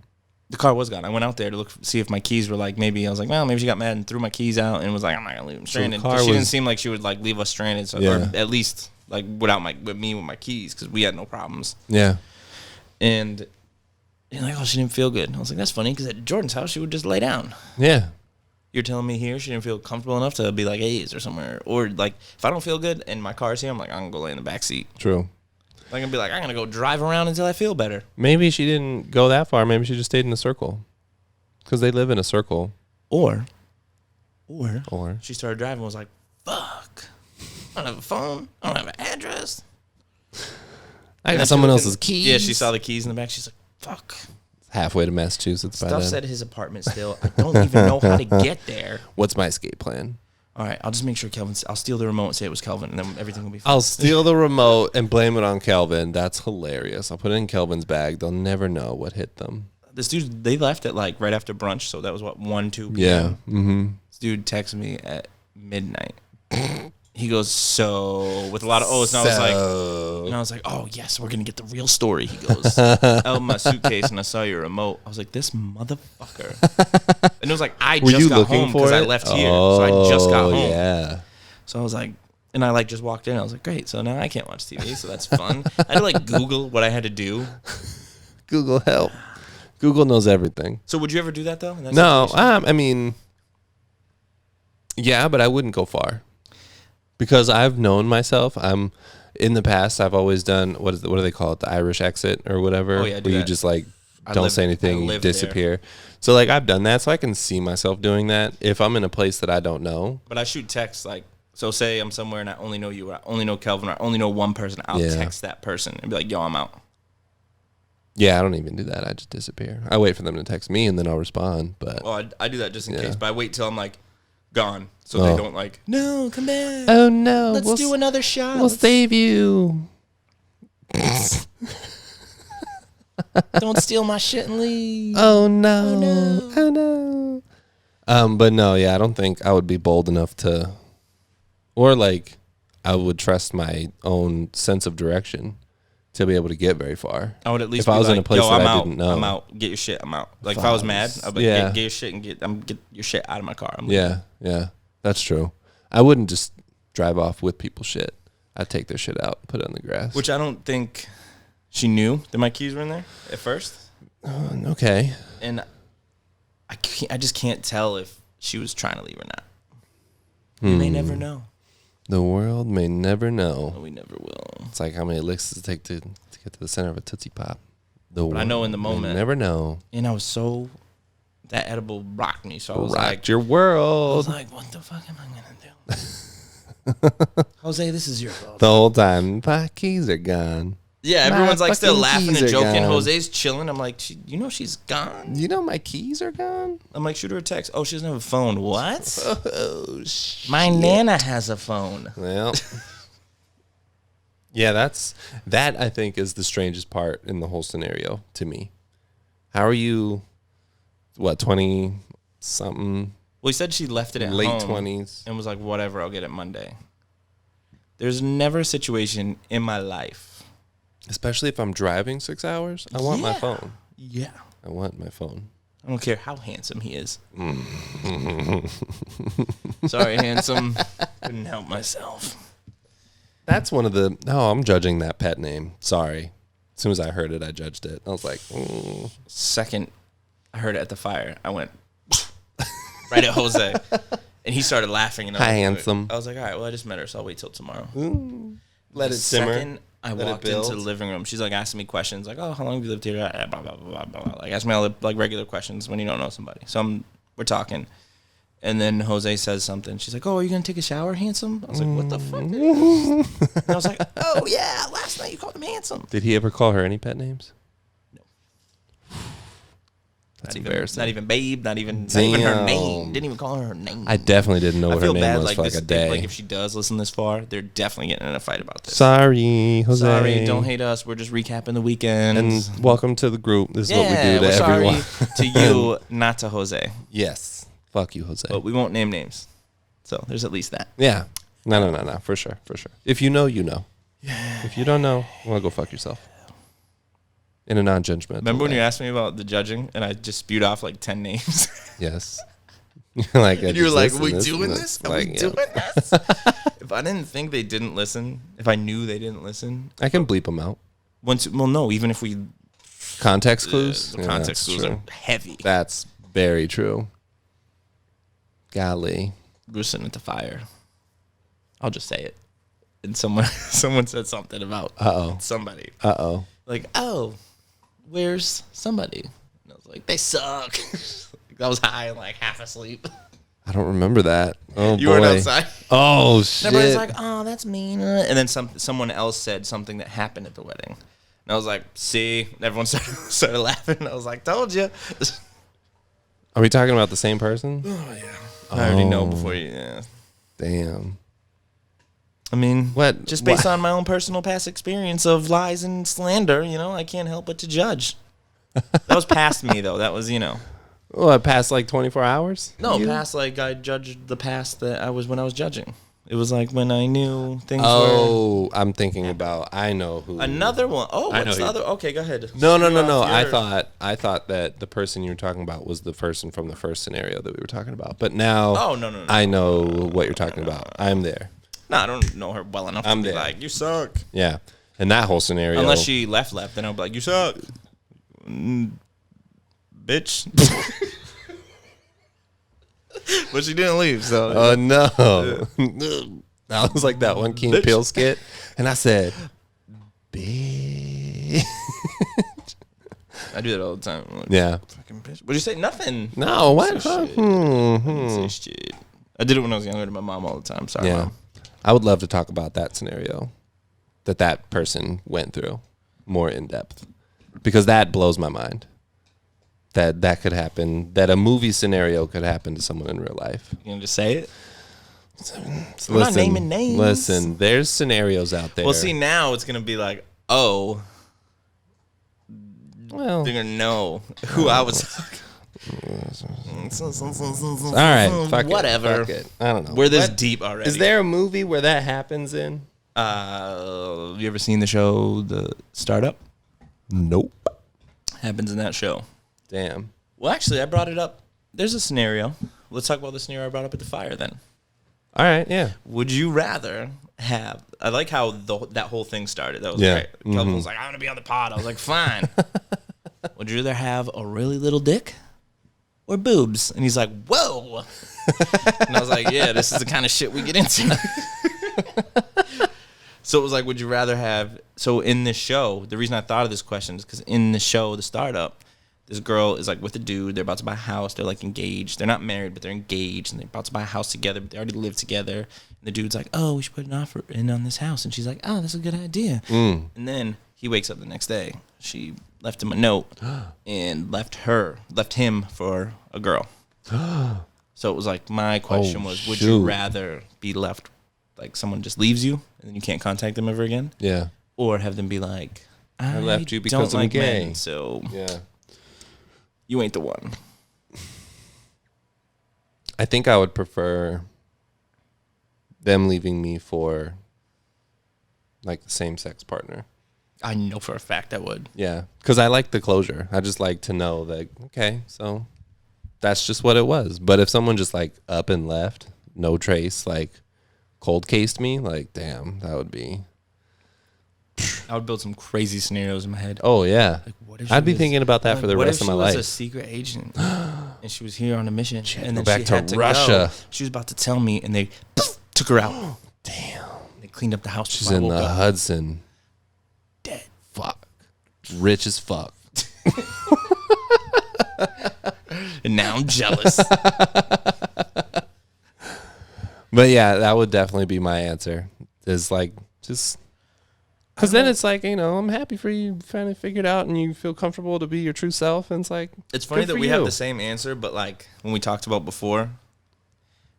The car was gone. I went out there to see if my keys were like, maybe I was like, well, maybe she got mad and threw my keys out and was like, I'm not gonna leave them stranded. So she didn't seem like she would like leave us stranded, so or at least like with my keys, because we had no problems. Yeah. And like, oh, she didn't feel good. I was like, that's funny, because at Jordan's house she would just lay down. Yeah. You're telling me here she didn't feel comfortable enough to be like A's or somewhere, or like if I don't feel good and my car's here, I'm like, I'm gonna go lay in the back seat. True. I'm gonna be like, I'm gonna go drive around until I feel better. Maybe she didn't go that far. Maybe she just stayed in a circle, because they live in a circle. Or she started driving and was like, fuck, I don't have a phone, I don't have an address, I got someone else's keys. Yeah, she saw the keys in the back. She's like, fuck. Halfway to Massachusetts by Stuff then. said his apartment still. I don't even know how to get there. What's my escape plan? All right, I'll just make sure I'll steal the remote and say it was Kelvin, and then everything will be fine. I'll steal the remote and blame it on Kelvin. That's hilarious. I'll put it in Kelvin's bag. They'll never know what hit them. This dude, they left at like right after brunch, so that was what, 1, 2 p.m. Yeah. Mm-hmm. This dude texted me at midnight. He goes, so, with a lot of O's, and I was like, oh yes, we're gonna get the real story. He goes, out of my suitcase, and I saw your remote. I was like, this motherfucker. And it was like, I just got home because I left here, so I just got home. Yeah. So I was like, and I like just walked in. I was like, great. So now I can't watch TV, so that's fun. I had to like Google what I had to do. Google help. Google knows everything. So would you ever do that though? No, I mean, yeah, but I wouldn't go far. Because I've known myself, in the past I've always done what do they call it, the Irish exit or whatever, where you just like don't say anything, you disappear. There. So like I've done that, so I can see myself doing that if I'm in a place that I don't know. But I shoot texts like, so say I'm somewhere and I only know you, or I only know Kelvin, or I only know one person. I'll text that person and be like, yo, I'm out. Yeah, I don't even do that. I just disappear. I wait for them to text me and then I'll respond. But well, I do that just in case. But I wait till I'm like gone, so they don't like, no, come back. Oh no, let's do another shot. We'll save you. Don't steal my shit and leave. Oh no. Oh no. But no, yeah, I don't think I would be bold enough to, or like I would trust my own sense of direction to be able to get very far. I would at least if I was in a place that I didn't know. I'm out. Get your shit. I'm out. Like if I was mad, I'd be like, get your shit and get your shit out of my car. Yeah, that's true. I wouldn't just drive off with people's shit. I'd take their shit out, put it on the grass. Which I don't think she knew that my keys were in there at first. Okay. And I just can't tell if she was trying to leave or not. We may never know. The world may never know. No, we never will. It's like how many licks does it take to get to the center of a Tootsie Pop? But I know in the moment. Never know. And I was so, that edible rocked me. So I was rocked your world. I was like, what the fuck am I going to do? Jose, this is your fault. The whole time, my keys are gone. Yeah, everyone's like still laughing and joking. Gone. Jose's chilling. I'm like, she's gone? You know my keys are gone? I'm like, shoot her a text. Oh, she doesn't have a phone. What? Oh, shit. My Nana has a phone. Well, yeah, that I think is the strangest part in the whole scenario to me. How are you, 20-something? Well, he said she left it at late home 20s. And was like, whatever, I'll get it Monday. There's never a situation in my life. Especially if I'm driving 6 hours, I want my phone. Yeah. I want my phone. I don't care how handsome he is. Sorry, handsome. Couldn't help myself. That's one of the... No, I'm judging that pet name. Sorry. As soon as I heard it, I judged it. I was like... Second, I heard it at the fire. I went right at Jose. And he started laughing. And Hi, handsome. I was like, all right, well, I just met her, so I'll wait till tomorrow. Let it simmer. Second, I walked into the living room. She's like asking me questions, like, "Oh, how long have you lived here?" Blah blah blah blah blah. Like, ask me all the like regular questions when you don't know somebody. So we're talking, and then Jose says something. She's like, "Oh, are you gonna take a shower, handsome?" I was like, "What the fuck?" And I was like, "Oh yeah, last night you called him handsome." Did he ever call her any pet names? No. That's embarrassing. Not even babe. Not even her name. Didn't even call her name. I definitely didn't know what her name was for like a day. Like if she does listen this far, they're definitely getting in a fight about this. Sorry, Jose. Sorry, don't hate us. We're just recapping the weekend. And welcome to the group. This is what we do to everyone. Sorry to you, not to Jose. Yes. Fuck you, Jose. But we won't name names. So there's at least that. Yeah. No. For sure. If you know, you know. If you don't know, well, go fuck yourself. In a non-judgmental Remember when way. you asked me about the judging and I just spewed off like 10 names? Yes. You're like, you were like, are we doing this? Are we doing this? If I didn't think they didn't listen, if I knew they didn't listen. I can bleep them out. No, even if we. Context clues? The context clues are heavy. That's very true. Golly. We were sitting at the fire. I'll just say it. And someone said something about somebody. Like, oh, where's somebody? And I was like, they suck. I was high and like half asleep. I don't remember that. Oh, you boy. weren't outside. Oh, shit. And everybody's like, oh, that's mean. And then someone else said something that happened at the wedding. And I was like, see? And everyone started laughing. And I was like, told you. Are we talking about the same person? Oh, yeah. I already know before you, yeah. Damn. I mean, what? Just based on my own personal past experience of lies and slander, I can't help but to judge. That was past me, though. That was, What, past like 24 hours? No, past like I judged the past that I was when I was judging. It was like when I knew things were... Oh, I'm thinking about, I know who. Another one. Oh, what's the other? Okay, go ahead. No. I thought that the person you were talking about was the person from the first scenario that we were talking about. But now no. I know what you're talking about. I'm there. No, I don't know her well enough to be like, you suck. Yeah. And that whole scenario. Unless she left, then I'll be like, you suck. Bitch. But she didn't leave, so. Oh, no. I was like that one Key and Peele skit. And I said, bitch. I do that all the time. Like, yeah. Fucking bitch. What'd you say? Nothing. No, what? Say shit. I did it when I was younger to my mom all the time. Sorry, Mom. I would love to talk about that scenario that person went through more in depth, because that blows my mind. That could happen. That a movie scenario could happen to someone in real life. You gonna just say it? We're not naming names. Listen, there's scenarios out there. Well, see, now it's gonna be like, oh, well, they're gonna know who I was. All right, fuck whatever. Fuck it. I don't know. We're this deep already. Is there a movie where that happens in? You ever seen the show The Startup? Nope. Happens in that show. Damn. Well, actually, I brought it up. There's a scenario. Let's talk about the scenario I brought up at the fire then. All right, yeah. Would you rather have... I like how that whole thing started. That was great. Kelvin was like, I want to be on the pod. I was like, fine. Would you rather have a really little dick or boobs? And he's like, whoa. And I was like, yeah, this is the kind of shit we get into. So it was like, would you rather have... So in this show, the reason I thought of this question is because in the show, The Startup, this girl is like with a dude. They're about to buy a house. They're like engaged. They're not married, but they're engaged. And they're about to buy a house together, but they already live together. And the dude's like, oh, we should put an offer in on this house. And she's like, oh, that's a good idea. And then he wakes up the next day. She left him a note and left him for a girl. So it was like, my question was, would you rather be left, like someone just leaves you and then you can't contact them ever again? Yeah. Or have them be like, I left you because I'm gay. Men, so yeah. You ain't the one. I think I would prefer them leaving me for like the same sex partner. I know for a fact I would. Yeah, because I like the closure. I just like to know that, okay, so that's just what it was. But if someone just like up and left, no trace, like cold cased me, like, damn, that would be... I would build some crazy scenarios in my head. Oh, yeah. Like, what if I'd be thinking about that for the rest of my life. What if she was a secret agent and she was here on a mission and then back she to had to Russia. Go. She was about to tell me and they took her out. Damn. They cleaned up the house. She's in the Hudson. Dead. Fuck. Rich as fuck. And now I'm jealous. But yeah, that would definitely be my answer. Is like, just Because then it's like, I'm happy for you finally figured out and you feel comfortable to be your true self. And it's like, it's funny good that for we you. have the same answer, but like when we talked about before,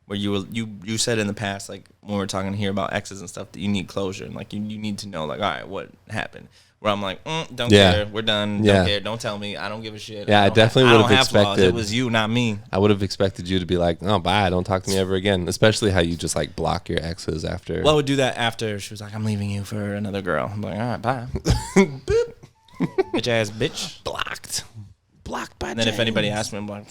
where you said in the past, like when we were talking here about exes and stuff, that you need closure and like you need to know like, all right, what happened? Where I'm like, don't care, we're done, don't care, don't tell me, I don't give a shit. Yeah, I definitely would have expected. Flaws. It was you, not me. I would have expected you to be like, no, bye, don't talk to me ever again. Especially how you just like block your exes after. Well, I would do that after she was like, I'm leaving you for another girl. I'm like, all right, bye. Boop. Bitch ass bitch. Blocked by And then if anybody asks me, I'm like,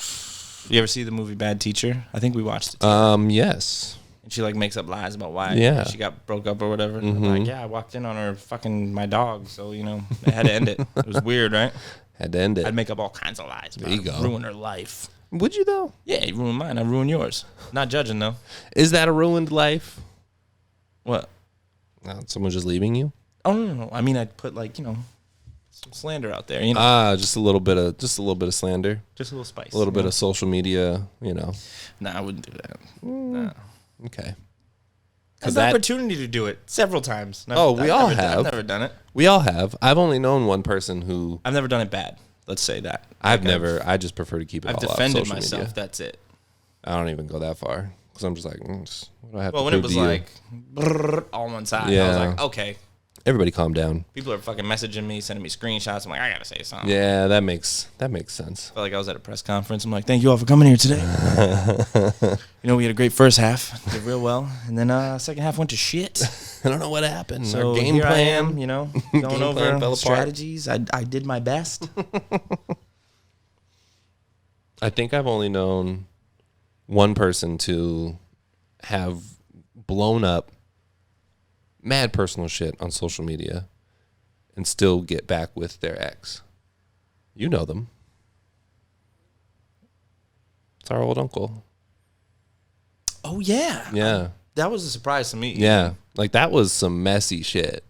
you ever see the movie Bad Teacher? I think we watched it too. Yes. And she like makes up lies about why she got broke up or whatever. I'm like, I walked in on her fucking my dog, so I had to end it. It was weird, right? Had to end it. I'd make up all kinds of lies. There you go. Ruin her life. Would you though? Yeah, you ruined mine. I ruined yours. Not judging though. Is that a ruined life? What? Someone just leaving you? Oh no. I mean, I'd put like some slander out there. Just a little bit of slander. Just a little spice. A little bit of social media. Nah, I wouldn't do that. Nah. Okay. There's an opportunity to do it several times. We all have. I've never done it. We all have. I've only known one person who. I've never done it bad. Let's say that. I just prefer to keep it I've all off defended social myself. media. That's it. I don't even go that far because I'm just like, what do I have to Well, when it prove was to you? like brrr, all one side, I was like, okay. Everybody calm down. People are fucking messaging me, sending me screenshots. I'm like, I gotta say something. Yeah, that makes sense. I felt like I was at a press conference. I'm like, thank you all for coming here today. We had a great first half, did real well, and then second half went to shit. I don't know what happened. So Our game here plan, I am, going over strategies. I did my best. I think I've only known one person to have blown up mad personal shit on social media and still get back with their ex. You know them. It's our old uncle. Oh, yeah. Yeah. That was a surprise to me. Yeah. Like that was some messy shit.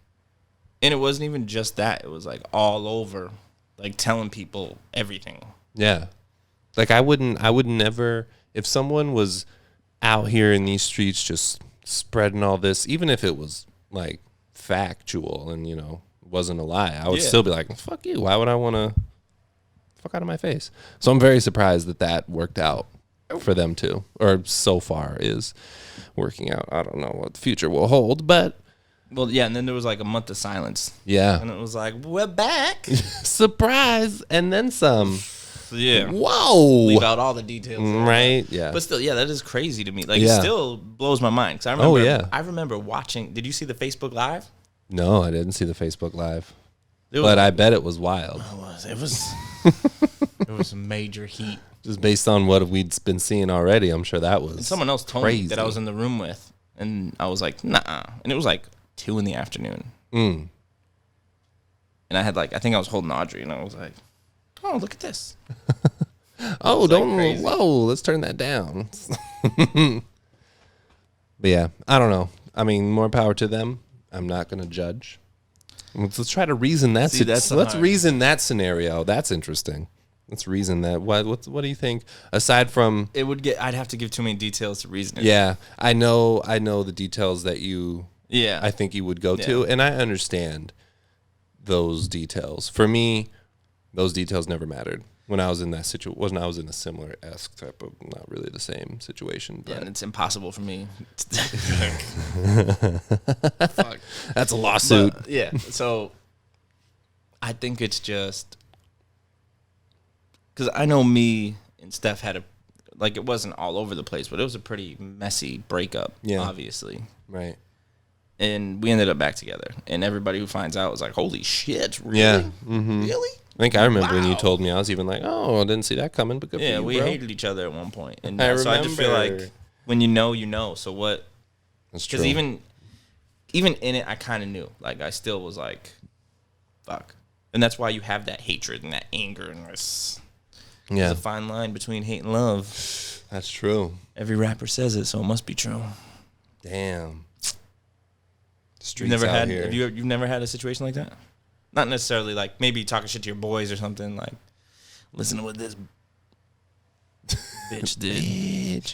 And it wasn't even just that. It was like all over, like telling people everything. Yeah. Like I would never, if someone was out here in these streets just spreading all this, even if it was like factual and, wasn't a lie, I would still be like, fuck you. Why would I want to fuck out of my face? So I'm very surprised that worked out for them too, or so far is working out. I don't know what the future will hold, but. Well, yeah, and then there was like a month of silence. Yeah. And it was like, we're back. Surprise. And then some. Yeah. Whoa. Leave out all the details. Right. Yeah. But still, that is crazy to me. Like, it still blows my mind. Cause I remember watching. Did you see the Facebook Live? No, I didn't see the Facebook Live. But I bet it was wild. It was some major heat. Just based on what we'd been seeing already, I'm sure that was And someone else told me that I was in the room with. And I was like, nah. And it was like 2 in the afternoon. And I had I think I was holding Audrey. And I was like, oh, look at this. Whoa, let's turn that down. But yeah, I don't know. I mean, more power to them. I'm not going to judge. Let's try to reason that. Let's reason that scenario. That's interesting. Let's reason that. What do you think? Aside from I'd have to give too many details to reason it. Yeah, I know the details that you. Yeah, I think you would go to, and I understand those details. For me, those details never mattered when I was in that situation. When I was in a similar-esque type of, not really the same situation. But. Yeah, and it's impossible for me. Fuck. That's a lawsuit. But, yeah, so I think it's just because I know me and Steph had it wasn't all over the place, but it was a pretty messy breakup, obviously. Right. And we ended up back together, and everybody who finds out was like, holy shit, really? Yeah. Mm-hmm. Really? I think I remember when you told me. I was even like, oh, I didn't see that coming, but good for you, we bro. hated each other at one point. And I so I just feel like when you know, you know. So what? That's true. Because even in it, I kind of knew. Like, I still was like, fuck. And that's why you have that hatred and that anger and this. Yeah. There's a fine line between hate and love. That's true. Every rapper says it, so it must be true. Damn. You've never had a situation like that? Not necessarily like maybe talking shit to your boys or something, like listen to what this bitch did.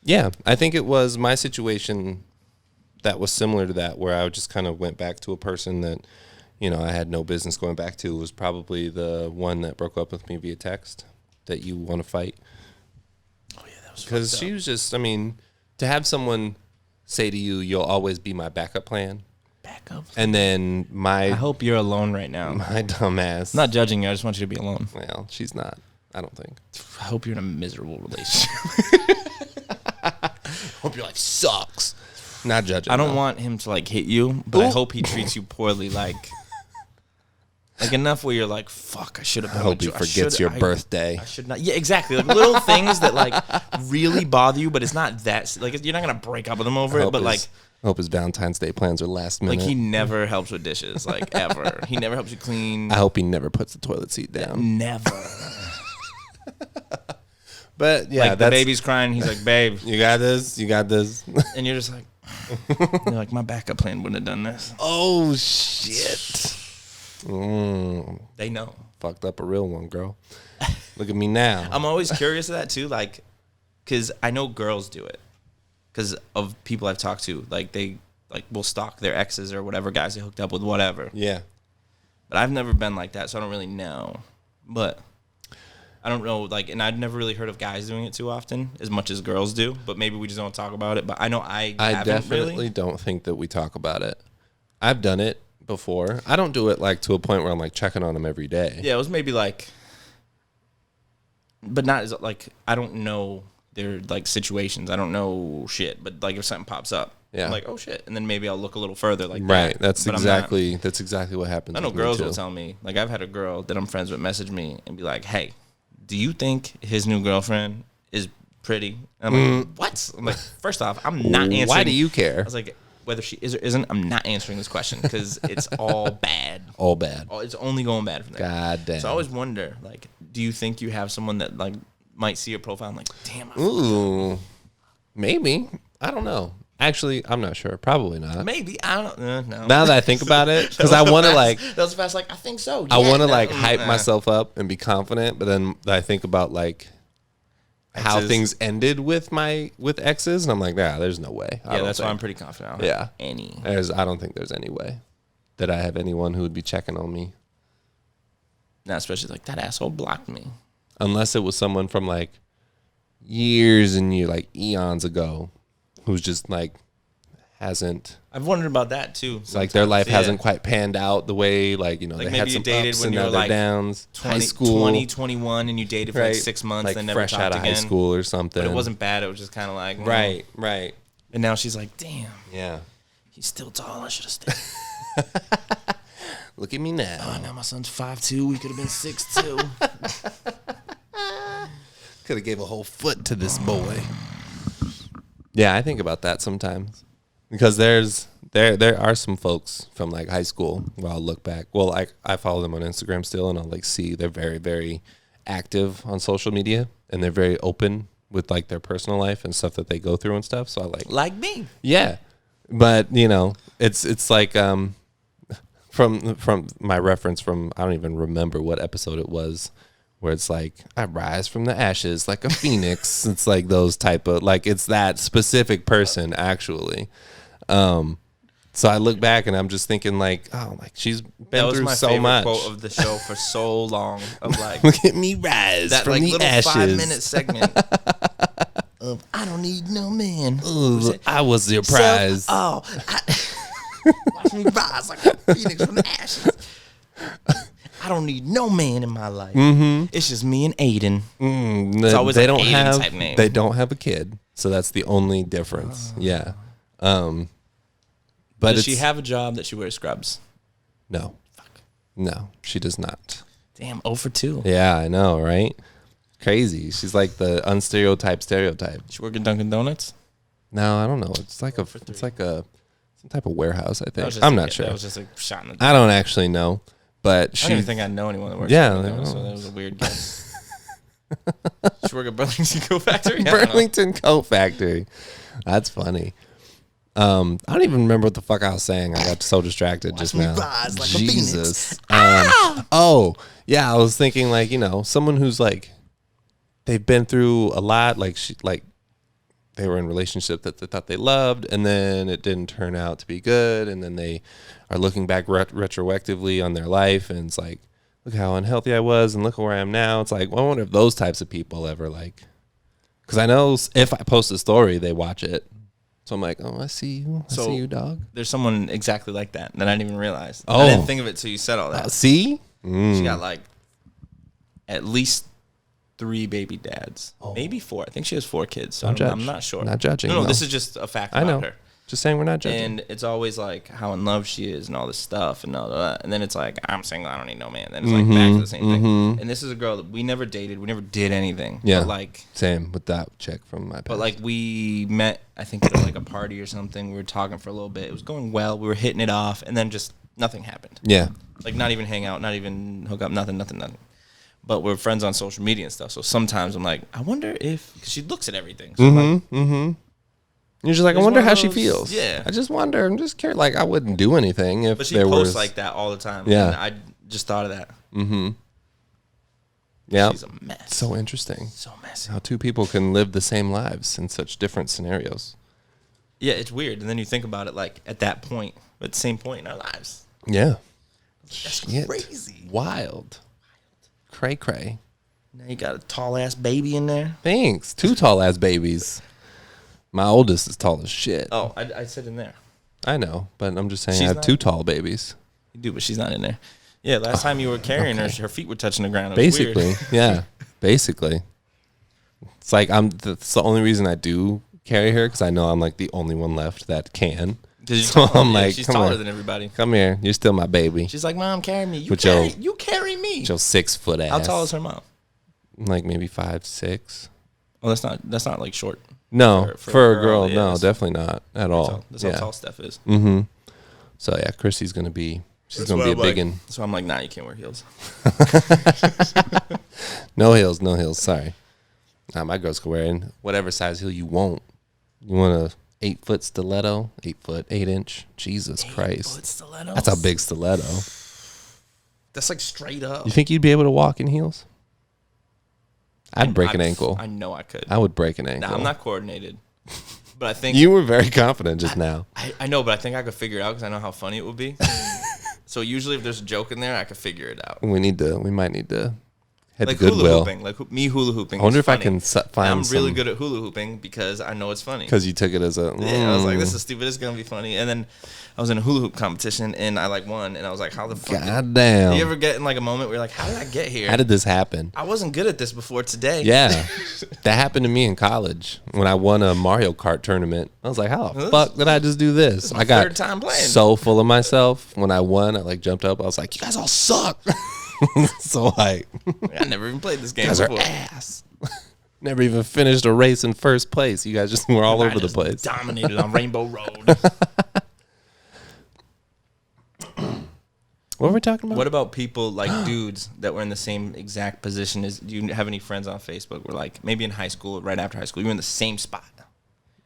Yeah, I think it was my situation that was similar to that, where I just kind of went back to a person that, I had no business going back to, was probably the one that broke up with me via text that you want to fight. Oh, yeah, that was because she was just, to have someone say to you, "You'll always be my backup plan." Backup? And then I hope you're alone right now. My dumb ass. I'm not judging you. I just want you to be alone. Well, she's not. I don't think. I hope you're in a miserable relationship. Hope your life sucks. Not judging. I don't want him to like hit you, but I hope he treats you poorly. Like enough where you're like, fuck, I should have. I hope he forgets your birthday. I should not. Yeah, exactly. Like little things that like really bother you, but it's not that. Like you're not gonna break up with him over it. But like, I hope his Valentine's Day plans are last minute. Like he never helps with dishes, like ever. He never helps you clean. I hope he never puts the toilet seat down. Never. But yeah, like the baby's crying. He's like, "Babe, you got this. You got this." And you're just like, you're like, my backup plan wouldn't have done this. Oh shit. They know. Fucked up a real one, girl. Look at me now. I'm always curious of that too, like, because I know girls do it. Because of people I've talked to, like they will stalk their exes or whatever guys they hooked up with, whatever. Yeah. But I've never been like that, so I don't really know. But I don't know, like, and I've never really heard of guys doing it too often, as much as girls do. But maybe we just don't talk about it. But I know I definitely really. Don't think that we talk about it. I've done it before. I don't do it like to a point where I'm like checking on them every day. Yeah, it was maybe like, but not as like, I don't know their like situations. I don't know shit. But like if something pops up, yeah, I'm like, oh shit, and then maybe I'll look a little further. Like right, that. that's exactly what happens. I know girls will tell me. Like I've had a girl that I'm friends with message me and be like, hey, do you think his new girlfriend is pretty? And I'm like, what? I'm like, first off, I'm not answering. Why do you care? I was like, whether she is or isn't, I'm not answering this question because it's all bad. All bad. It's only going bad from there. God damn. So I always wonder, like, do you think you have someone that like might see your profile and like, damn. Ooh, maybe. I don't know. Actually, I'm not sure. Probably not. Maybe. I don't know. No. Now that I think about it, because I want to like. That was fast. Like I think so. Yeah, I want to like hype myself up and be confident, but then I think about like how exes. things ended with exes, and I'm like, nah, there's no way. Yeah, that's why I'm pretty confident. Yeah, I don't think there's any way that I have anyone who would be checking on me. Not especially like that asshole blocked me. Unless it was someone from like years and like eons ago, who's just like hasn't. I've wondered about that too. Like their life hasn't quite panned out the way like like they maybe had some you dated ups when and you were other like downs. 20, high school, 20, 21, and you dated for like 6 months, like then never fresh talked out of again. high school or something. But it wasn't bad. It was just kind of like right. And now she's like, damn. Yeah. He's still tall. I should have stayed. Look at me now. Oh, now my son's 5'2". We could have been 6'2". Could have gave a whole foot to this boy. Yeah, I think about that sometimes because there are some folks from like high school where I'll look back. Well, I follow them on Instagram still, and I'll like see they're very, very active on social media, and they're very open with like their personal life and stuff that they go through and stuff. So I like me. Yeah, but it's like from my reference from I don't even remember what episode it was. Where it's like, I rise from the ashes like a phoenix. It's like those type of, like, it's that specific person, actually. So I look back and I'm just thinking, like, oh, like, she's been through so much. That was my favorite quote of the show for so long. Of like, look at me rise that, from like, the little ashes. 5-minute segment of, I don't need no man. Ooh, I was your prize. Watch me rise like a phoenix from the ashes. I don't need no man in my life. Mm-hmm. It's just me and Aiden. It's always they like don't Aiden have type name. They don't have a kid, so that's the only difference. Yeah. But does she have a job that she wears scrubs? No. Fuck. No, she does not. Damn, 0 for 2. Yeah, I know, right? Crazy. She's like the stereotype. She work at Dunkin' Donuts? No, I don't know. It's like some type of warehouse, I think. I'm not sure. That was just a shot in the dark. I don't actually know. But I don't even think I know anyone that works at Dunkin' Donuts, so that was a weird guess. She work at Burlington Coat Factory? Burlington Coat Factory. That's funny. I don't even remember what the fuck I was saying. I got so distracted just now. Rise like Jesus. A phoenix. Oh, yeah. I was thinking like, someone who's like, they've been through a lot. Like they were in a relationship that they thought they loved, and then it didn't turn out to be good, and then they are looking back retroactively on their life, and it's like, look how unhealthy I was, and look where I am now. It's like, well, I wonder if those types of people ever like, because I know if I post a story, they watch it. So I'm like, oh, I see you. I see you, dog. There's someone exactly like that I didn't even realize. Oh. I didn't think of it till you said all that. See? She got like at least 3 baby dads, maybe 4. I think she has 4 kids. So I'm not sure. Not judging. No, this is just a fact about her. Just saying we're not judging. And it's always like how in love she is and all this stuff and all that. And then it's like, I'm single, I don't need no man. Then it's like back to the same thing. And this is a girl that we never dated. We never did anything. Yeah. But like, same with that chick from my past. But like we met, I think at like a party or something. We were talking for a little bit. It was going well. We were hitting it off. And then just nothing happened. Yeah. Like not even hang out, not even hook up, nothing. But we're friends on social media and stuff. So sometimes I'm like, I wonder if, because she looks at everything. So You're just like, I wonder how she feels. Yeah. I just wonder. I'm just curious. Like, I wouldn't do anything if But she there posts was like that all the time. Yeah. And I just thought of that. Yeah. She's a mess. So interesting. So messy. How 2 people can live the same lives in such different scenarios. Yeah, it's weird. And then you think about it like at that point, at the same point in our lives. Yeah. That's Shit. crazy. Wild. Cray cray. Now you got a tall ass baby in there. Thanks. 2 tall ass babies. My oldest is tall as shit. Oh, I said in there. I know, but I'm just saying She's I have not- 2 tall babies. You do, but she's not in there. Yeah, last time you were carrying her feet were touching the ground. It was Basically, weird. yeah. Basically. It's like that's the only reason I do carry her, because I know I'm like the only one left that can. So I'm like, she's come taller here. than everybody. Come here. You're still my baby. She's like, Mom, carry me. With your- You carry me. Your 6 foot ass. How tall is her mom? Like maybe 5'6". Oh, that's not like short. No, for a girl, yeah, no, that's- definitely not at all. That's how tall Steph is. So yeah, Chrissy's gonna be. She's gonna be a big one. So I'm like, nah, you can't wear heels. No heels. Sorry. Nah, my girls can wear in whatever size heel you want. You want a 8-foot stiletto, 8 inch. Jesus Christ, Stilettos? that's a big stiletto. That's like straight up. You think you'd be able to walk in heels? I'd break an ankle. I know I could. I would break an ankle. Nah, I'm not coordinated. But I think You were very confident just now. I know, but I think I could figure it out because I know how funny it would be. So usually if there's a joke in there, I could figure it out. We might need to head Like to hula Goodwill. hooping, like me hula hooping. I wonder is if I funny. can find I'm some. really good at hula hooping because I know it's funny. Because you took it as a. Yeah, I was like, this is stupid. It's gonna be funny. And then I was in a hula hoop competition and I like won. And I was like, how the fuck? God damn. Do you ever get in like a moment where you're like, how did I get here? How did this happen? I wasn't good at this before today. Yeah, that happened to me in college when I won a Mario Kart tournament. I was like, how the fuck did I just do this? my I got third time playing. so full of myself. When I won, I like jumped up. I was like, you guys all suck. So like, I never even played this game you guys are before. ass. Never even finished a race in first place. You guys just were all I over the just place. Dominated on Rainbow Road. What were we talking about? What about people like dudes that were in the same exact position as? Do you have any friends on Facebook where like maybe in high school, or right after high school, you're in the same spot?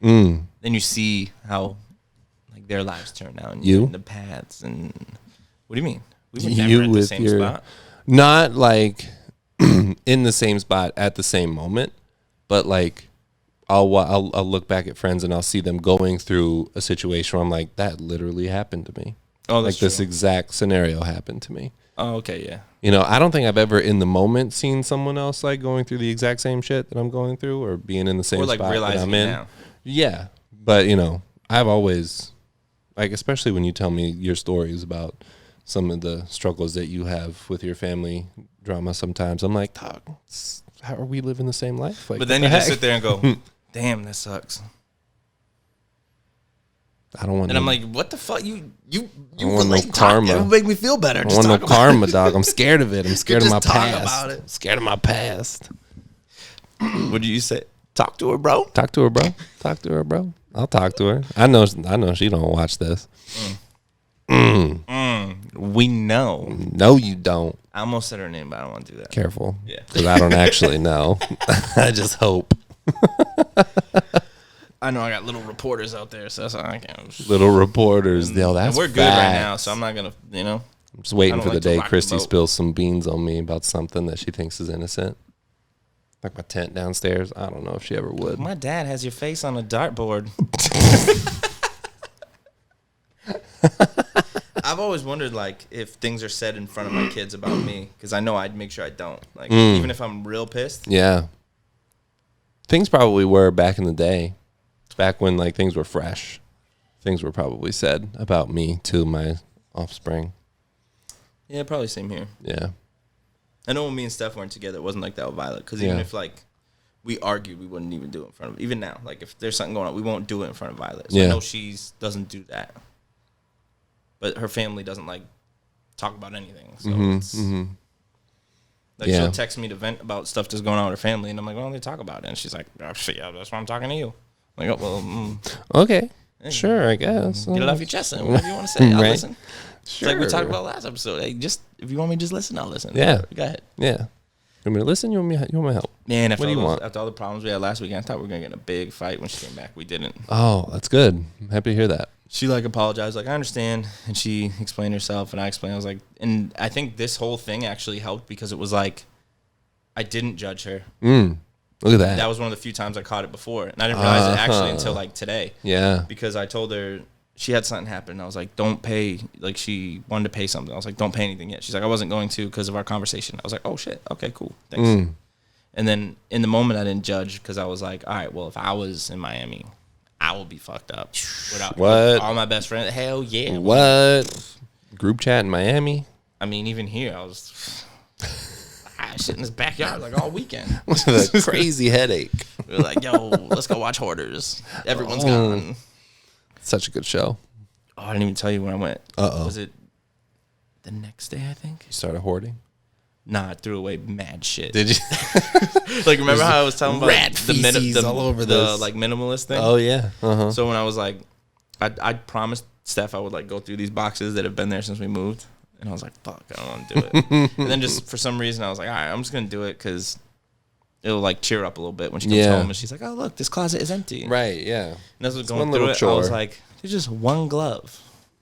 Then you see how like their lives turn out and You? in the paths and what do you mean? We were You never at the with same your- spot. Not like in the same spot at the same moment, but like I'll look back at friends and I'll see them going through a situation where I'm like, that literally happened to me. Oh, Like that's this true. exact scenario happened to me. Oh, okay, yeah. You know, I don't think I've ever in the moment seen someone else like going through the exact same shit that I'm going through or being in the same Or like spot that realizing I'm it in. now. Yeah, but you know, I've always like, especially when you tell me your stories about some of the struggles that you have with your family drama. Sometimes I'm like, dog, how are we living the same life? Like, But then what you the just heck? sit there and go, damn, that sucks. I don't want. And I'm like, what the fuck? You don't want no relate, talk. karma. It would make me feel better. I Just don't want talk no about karma, dog. I'm scared of it. I'm scared of my Just talk past. about it. I'm scared of my past. it. What do you say? Talk to her, bro. Talk to her, bro. Talk to her, bro. I'll talk to her. I know she don't watch this. We know. No, you don't. I almost said her name, but I don't want to do that. Careful. Yeah. Because I don't actually know. I just hope. I know I got little reporters out there, so that's all I can. Little reporters. Yo, And that's we're good right now, facts. so I'm not gonna, I'm just I waiting don't for the like to day rock the Christy boat. spills some beans on me about something that she thinks is innocent. like my tent downstairs. I don't know if she ever would. My dad has your face on a dartboard. I've always wondered, like, if things are said in front of my kids about me, because I know I'd make sure I don't. Like, even if I'm real pissed. Yeah. Things probably were back in the day, back when, like, things were fresh. Things were probably said about me to my offspring. Yeah, probably same here. Yeah. I know when me and Steph weren't together, it wasn't like that with Violet. Because even if, like, we argued, we wouldn't even do it in front of, even now. Like, if there's something going on, we won't do it in front of Violet. So I know she doesn't do that. But her family doesn't, like, talk about anything. So it's... Like, she'll text me to vent about stuff that's going on with her family. And I'm like, why don't they talk about it? And she's like, oh, shit, yeah, that's why I'm talking to you. I'm like, oh, well, okay. Sure, I guess. Get it off your chest and whatever you want to say. I'll listen. Sure. It's like we talked about last episode. Hey, just if you want me to just listen, I'll listen. Yeah. Go ahead. Yeah. You want me to listen? You want my help? Man, what do you want? After all the problems we had last weekend, I thought we were going to get in a big fight when she came back. We didn't. Oh, that's good. I'm happy to hear that. She, like, apologized. Like, I understand. And she explained herself, and I explained. I was like, and I think this whole thing actually helped because it was like, I didn't judge her. Look at that. That was one of the few times I caught it before. And I didn't realize it actually until, like, today. Yeah. Because I told her she had something happen. And I was like, don't pay. Like, she wanted to pay something. I was like, don't pay anything yet. She's like, I wasn't going to because of our conversation. I was like, oh, shit. Okay, cool. Thanks. And then in the moment, I didn't judge because I was like, all right, well, if I was in Miami, I would be fucked up. Without all my best friends. Hell yeah. What? Group chat in Miami? I mean, even here, I was... I shit in this backyard like all weekend. With a crazy headache. We were like, yo, let's go watch Hoarders. Everyone's gone. Such a good show. Oh, I didn't even tell you when I went. Uh-oh. Was it the next day, I think? You started hoarding? Nah, I threw away mad shit. Did you? Like, remember how I was telling about rat feces all over the like minimalist thing? Oh, yeah. Uh-huh. So when I was like, I promised Steph I would like go through these boxes that have been there since we moved. And I was like, fuck, I don't want to do it. And then just for some reason, I was like, all right, I'm just going to do it because it'll like cheer up a little bit when she comes home and she's like, oh, look, this closet is empty. Right, yeah. And as I was going through it, I was like, there's just one glove.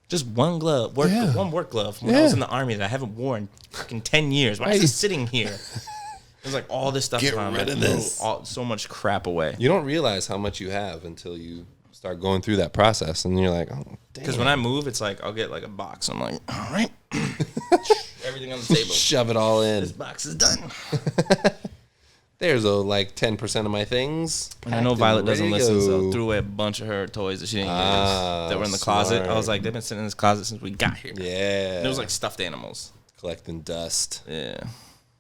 Just one glove. One work glove from when I was in the Army that I haven't worn in fucking 10 years. Why is it sitting here? There's like all this stuff. Get rid of this. So much crap away. You don't realize how much you have until you start going through that process. And you're like, oh, damn. Because when I move, it's like I'll get like a box. I'm like, all right. Everything on the table. Shove it all in. This box is done. There's like 10% of my things. And I know Violet doesn't listen, so I threw away a bunch of her toys that she didn't use that were in the closet. I was like, they've been sitting in this closet since we got here. Yeah. And it was like stuffed animals. Collecting dust. Yeah.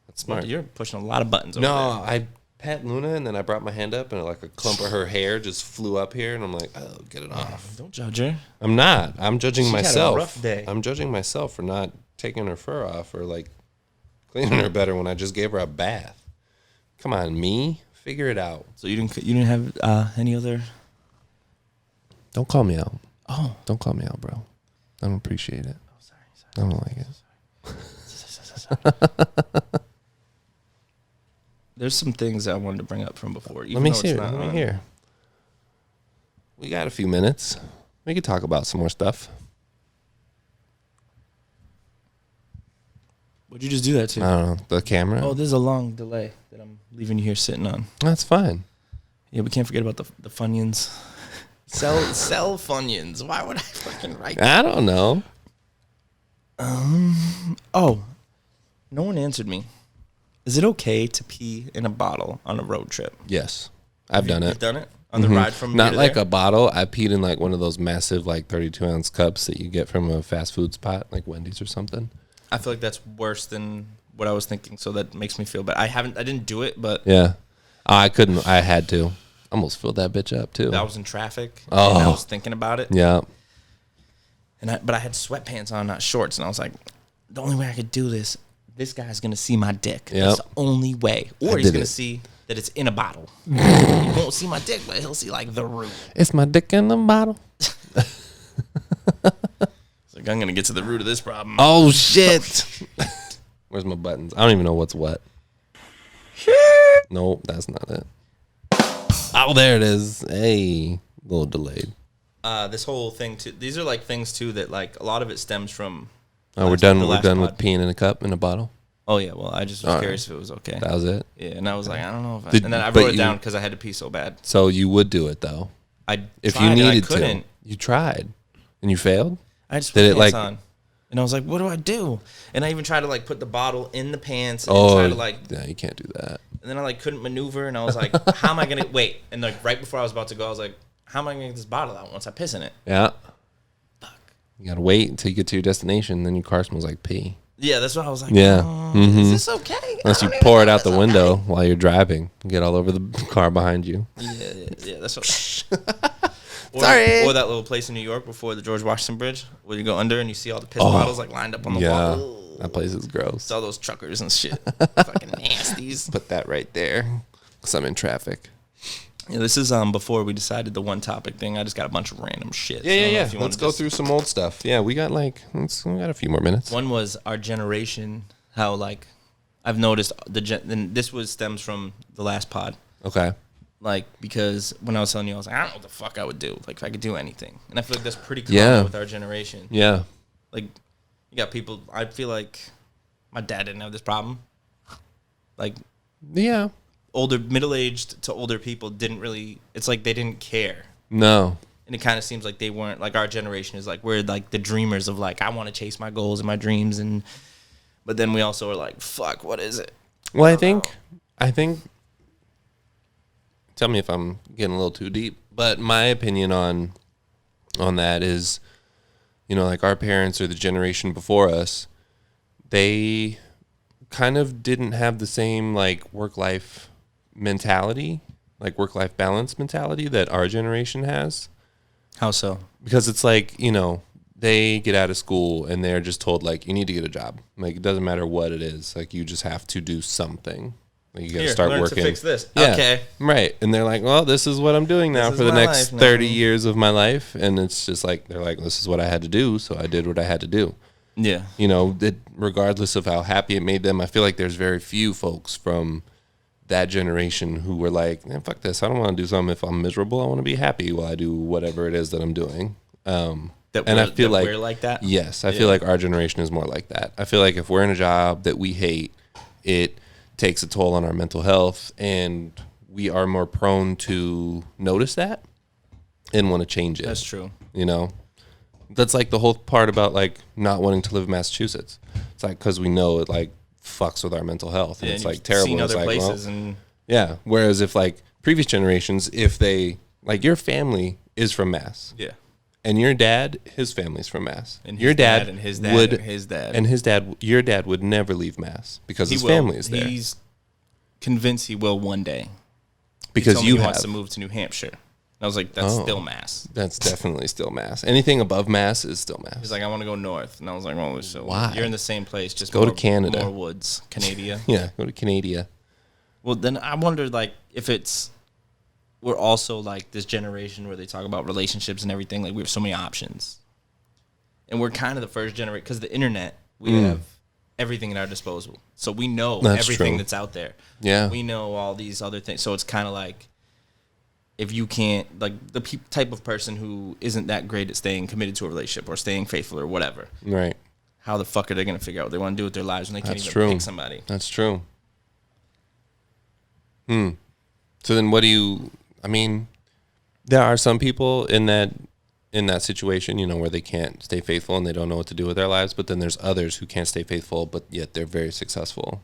That's smart. You're pushing a lot of buttons over No, there. I pat Luna, and then I brought my hand up, and like a clump of her hair just flew up here, and I'm like, oh, get it off. Don't judge her. I'm not. I'm judging myself. Had a rough day. I'm judging myself for not taking her fur off or like cleaning her better when I just gave her a bath. Come on, me. Figure it out. So you didn't have any other? Don't call me out. Oh, don't call me out, bro. I don't appreciate it. Oh, sorry. I don't like it. There's some things I wanted to bring up from before. Let me see it. Let me hear. We got a few minutes. We could talk about some more stuff. What'd you just do that to? I don't know. The camera? Oh, there's a long delay that I'm leaving you here sitting on. That's fine. Yeah, we can't forget about the Funyuns. Sell Funyuns. Why would I fucking write that? I don't know. Oh, no one answered me. Is it okay to pee in a bottle on a road trip? Yes. I've done it. You've done it? On the ride from Not like there? a bottle. I peed in like one of those massive like 32-ounce cups that you get from a fast food spot like Wendy's or something. I feel like that's worse than what I was thinking, so that makes me feel bad. I didn't do it, but yeah, I couldn't. I had to. Almost filled that bitch up too. I was in traffic. Oh, and I was thinking about it. Yeah. But I had sweatpants on, not shorts, and I was like, the only way I could do this guy's gonna see my dick. Yep. That's the only way, or he's gonna see that it's in a bottle. He won't see my dick, but he'll see like the root. It's my dick in the bottle. Like, I'm gonna get to the root of this problem. Oh shit! Where's my buttons? I don't even know what's what. Nope, that's not it. Oh, there it is. Hey, a little delayed. This whole thing too. These are like things too that like a lot of it stems from. Oh, we're done. We're done with peeing in a cup in a bottle. Oh yeah, well I just was curious if it was okay. That was it. Yeah, and I was like, I don't know if. Did- And then I but wrote it you- down because I had to pee so bad. So you would do it though, if tried you and I needed couldn't. to. You tried, and you failed. I just Did put it, pants like- on, and I was like, what do I do? And I even tried to like put the bottle in the pants and try to like. Yeah, you can't do that. And then I like couldn't maneuver, and I was like, how am I gonna wait? And like right before I was about to go, I was like, how am I gonna get this bottle out once I piss in it? Yeah. Fuck. You gotta wait until you get to your destination. Then your car smells like pee. Yeah, that's what I was like. Yeah. Oh, Mhm. Is this okay? Unless you I don't pour even it know out if the it's window okay. while you're driving, and get all over the car behind you. Yeah, that's what. Sorry. Or that little place in New York before the George Washington Bridge, where you go under and you see all the piss bottles like lined up on the Yeah, wall. that place is gross. It's all those truckers and shit. Fucking nasties. Put that right there, cause I'm in traffic. Yeah, this is before we decided the one topic thing. I just got a bunch of random shit. Yeah, So I yeah, don't know yeah. if you Let's wanna go just- through some old stuff. Yeah, we got we got a few more minutes. One was our generation. How like I've noticed and this stems from the last pod. Okay. Like, because when I was telling you, I was like, I don't know what the fuck I would do. Like, if I could do anything. And I feel like that's pretty common Yeah. with our generation. Yeah. Like, you got people, I feel like my dad didn't have this problem. Like, Yeah. older, middle-aged to older people didn't really, it's like they didn't care. No. And it kind of seems like they weren't, like, our generation is like, we're like the dreamers of like, I want to chase my goals and my dreams. But then we also are like, fuck, what is it? Well, I think, tell me if I'm getting a little too deep, but my opinion on that is, like our parents or the generation before us, they kind of didn't have the same like work-life mentality, like work-life balance mentality that our generation has. How so? Because it's like, they get out of school and they're just told like, you need to get a job. Like, it doesn't matter what it is. Like, you just have to do something. Like, you got to start learn working. to fix this. Yeah, Okay. right. And they're like, well, this is what I'm doing now This for is the my next life now. 30 years of my life. And it's just like, they're like, this is what I had to do. So I did what I had to do. Yeah. Regardless of how happy it made them, I feel like there's very few folks from that generation who were like, man, fuck this. I don't want to do something if I'm miserable. I want to be happy while I do whatever it is that I'm doing. I feel like we're like that. Yes, I feel like our generation is more like that. I feel like if we're in a job that we hate, it takes a toll on our mental health, and we are more prone to notice that and want to change it. That's true. That's like the whole part about like not wanting to live in Massachusetts. It's like because we know it like fucks with our mental health, and Yeah, it's and like you've terrible. seen It's other like, places well, and yeah. Whereas if like previous generations, if they like your family is from Mass, yeah. and your dad, his family's from Mass. And your his dad and his dad would, and his dad. And his dad, your dad would never leave Mass because his family is there. He's convinced he will one day. Because he you wants have. to move to New Hampshire. And I was like, that's still Mass. That's definitely still Mass. Anything above Mass is still Mass. He's like, I want to go north. And I was like, well, so Why? you're in the same place, just Go to Canada. More woods. Canada. Yeah, go to Canada. Well, then I wondered, like, if we're also like this generation where they talk about relationships and everything. Like, we have so many options. And we're kind of the first generation, because the internet, we have everything at our disposal. So we know That's everything true. that's out there. Yeah. We know all these other things. So it's kind of like, if you can't, like, the type of person who isn't that great at staying committed to a relationship or staying faithful or whatever, Right. how the fuck are they going to figure out what they want to do with their lives when they can't That's even true. pick somebody? That's true. So then there are some people in that situation, where they can't stay faithful and they don't know what to do with their lives, but then there's others who can't stay faithful, but yet they're very successful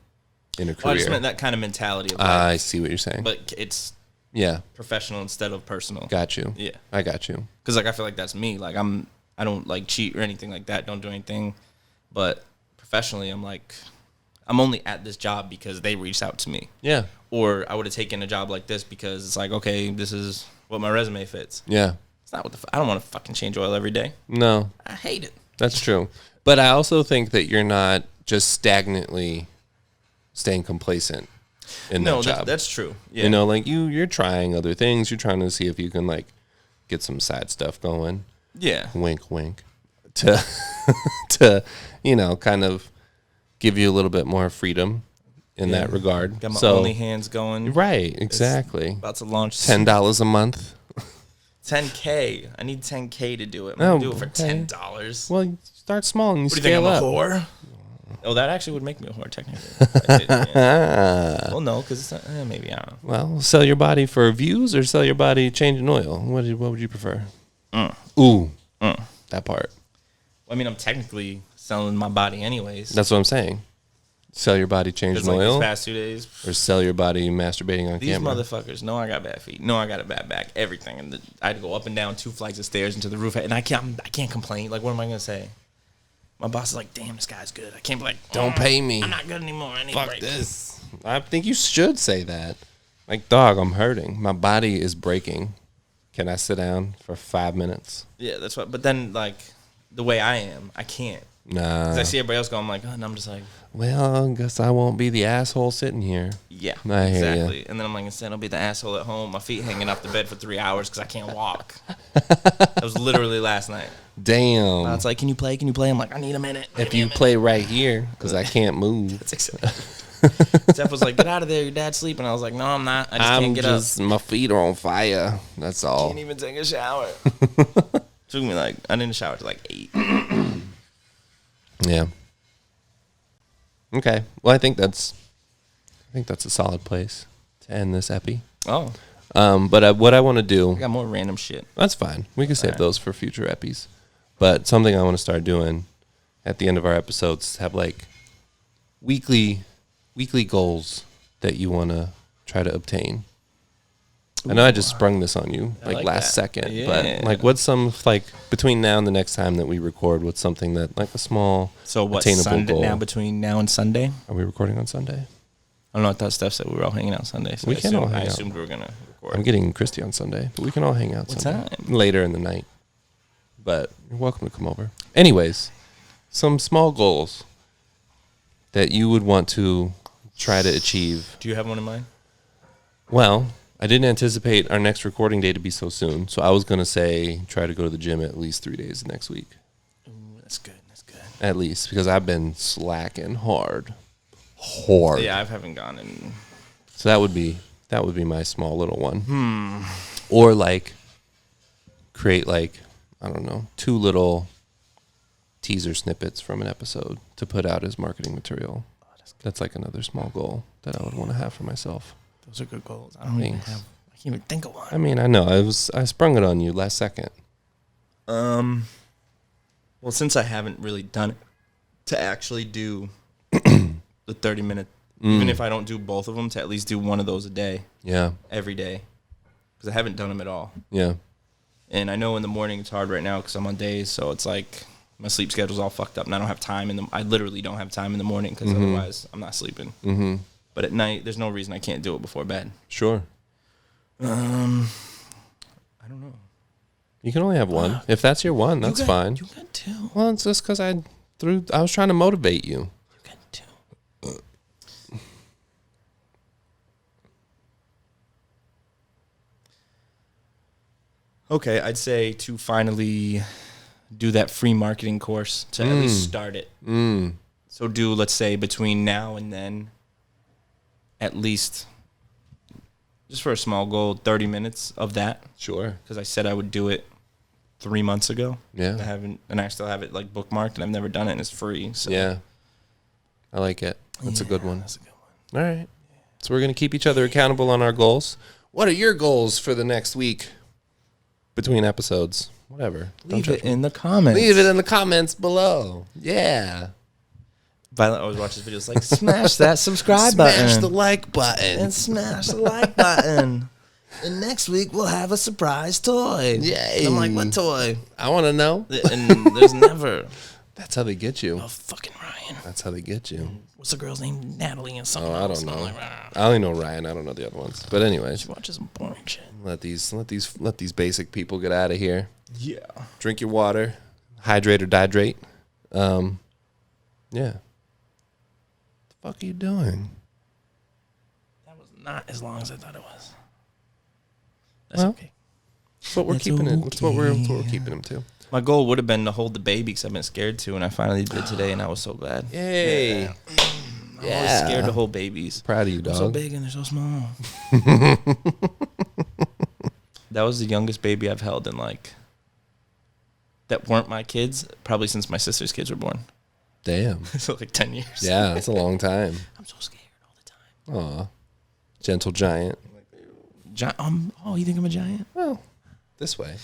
in a career. Well, I just meant that kind of mentality of I see what you're saying. but it's Yeah, professional instead of personal. got you. Yeah. I got you. Because, like, I feel like that's me. Like, I don't, like, cheat or anything like that. Don't do anything. But professionally, I'm like, I'm only at this job because they reached out to me. Yeah, Or I would have taken a job like this because it's like, okay, this is what my resume fits. yeah. It's not what I don't want to fucking change oil every day. No, I hate it. that's true. But I also think that you're not just stagnantly staying complacent in that job. That's true. Yeah. Like you're trying other things. You're trying to see if you can like get some side stuff going. Yeah. Wink, wink. To kind of give you a little bit more freedom in that regard. Got my OnlyHands going. Right, exactly. About to launch $10 a month. 10K. I need 10K to do it. I'm Oh, gonna do it for okay. $10. Well, you start small and you What do you think? scale I'm up. a whore? Oh, that actually would make me a whore, technically. I did, yeah. Well, no, because maybe, I don't know. Well, sell your body for views or sell your body changing oil? What would you prefer? Ooh. That part. Well, I mean, I'm technically selling my body anyways. That's what I'm saying. Sell your body changing like oil? These past 2 days. Or sell your body masturbating on These camera? These motherfuckers know I got bad feet. Know I got a bad back. Everything. And I had to go up and down 2 flights of stairs into the roof. And I can't complain. Like, what am I going to say? My boss is like, damn, this guy's good. I can't be like, don't pay me. I'm not good anymore. I need Fuck a break. this. I think you should say that. Like, dog, I'm hurting. My body is breaking. Can I sit down for 5 minutes? Yeah, that's what. But then, like, the way I am, I can't. Nah. Because I see everybody else go, I'm like, oh, and I'm just like, well, I guess I won't be the asshole sitting here. yeah, I hear exactly. Ya. And then I'm like, instead, I'll be the asshole at home, my feet hanging off the bed for 3 hours because I can't walk. That was literally last night. Damn. It's like, can you play? Can you play? I'm like, I need a minute. If you play right here, because I can't move. That's exactly. Steph was like, get out of there. Your dad's sleeping. I was like, no, I'm not. I just can't get up. My feet are on fire. That's all. Can't even take a shower. Took me like, I didn't shower till like 8. Yeah. Okay. Well, I think that's a solid place to end this epi. Oh. But what I want to do, I got more random shit. that's fine. We can save those for future epis. But something I want to start doing at the end of our episodes, have like weekly goals that you want to try to obtain. I know I just sprung this on you like last second, but like what's some, like between now and the next time that we record, what's something that like a small attainable Sunday, goal? now between now and Sunday? Are we recording on Sunday? I don't know. I thought Steph said we were all hanging out Sunday. So We can all hang I out. assumed we were going to record. I'm getting Christy on Sunday, but we can all hang out What Sunday. time? Later in the night. But you're welcome to come over. Anyways, some small goals that you would want to try to achieve. Do you have one in mind? Well, I didn't anticipate our next recording day to be so soon, so I was going to say try to go to the gym at least 3 days next week. Ooh, that's good. That's good. At least, because I've been slacking hard. Yeah, I haven't gone in. So that would be my small little one. Or like create like, I don't know, 2 little teaser snippets from an episode to put out as marketing material. That's like another small goal that I would want to have for myself. Those are good goals. I don't even have. I can't even think of one. I mean, I know I sprung it on you last second. Well, since I haven't really done it to actually do the 30-minute, even if I don't do both of them, to at least do one of those a day. Yeah. Every day, because I haven't done them at all. Yeah. And I know in the morning it's hard right now because I'm on days, so it's like my sleep schedule's all fucked up, and I don't have time I literally don't have time in the morning because otherwise I'm not sleeping. Mm-hmm. But at night, there's no reason I can't do it before bed. Sure. I don't know. You can only have one. If that's your one, that's fine. You got 2. Well, it's just because I was trying to motivate you. You got 2. Okay, I'd say to finally do that free marketing course to at least start it. So do, let's say, between now and then, at least, just for a small goal, 30 minutes of that. Sure. Because I said I would do it 3 months ago. Yeah. And I still have it like bookmarked, and I've never done it, and it's free. So. Yeah. I like it. That's a good one. That's a good one. All right. So we're going to keep each other accountable on our goals. What are your goals for the next week between episodes? Whatever. Leave it in the comments. Leave it in the comments below. Yeah. Violet always watches videos like, smash that subscribe button. Smash the like button. And smash the like button. And next week we'll have a surprise toy. Yay. And I'm like, what toy? I want to know. And there's never. That's how they get you. Oh, fucking Ryan. That's how they get you. What's the girl's name? Natalie and something Oh, I else. don't know. I'm like, "Ah." I only know Ryan. I don't know the other ones. But anyways, She watches some boring shit. let these basic people get out of here. Yeah. Drink your water, hydrate or dihydrate. Yeah. The fuck are you doing? That was not as long as I thought it was. That's Well, okay. That's what we're That's keeping it. That's what we're okay. keeping him to. My goal would have been to hold the baby because I've been scared to, and I finally did today, and I was so glad. Yay. I was scared to hold babies. Proud of you, They're dog. so big and they're so small. That was the youngest baby I've held in, like, that weren't my kids, probably since my sister's kids were born. Damn. So like 10 years. Yeah, that's a long time. I'm so scared all the time. Aw. Gentle giant. Oh, you think I'm a giant? Well, this way.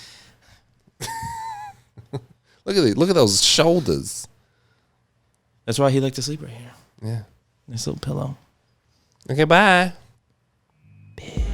Look at those shoulders. That's why he liked to sleep right here. Yeah. Nice little pillow. Okay, bye. Bitch.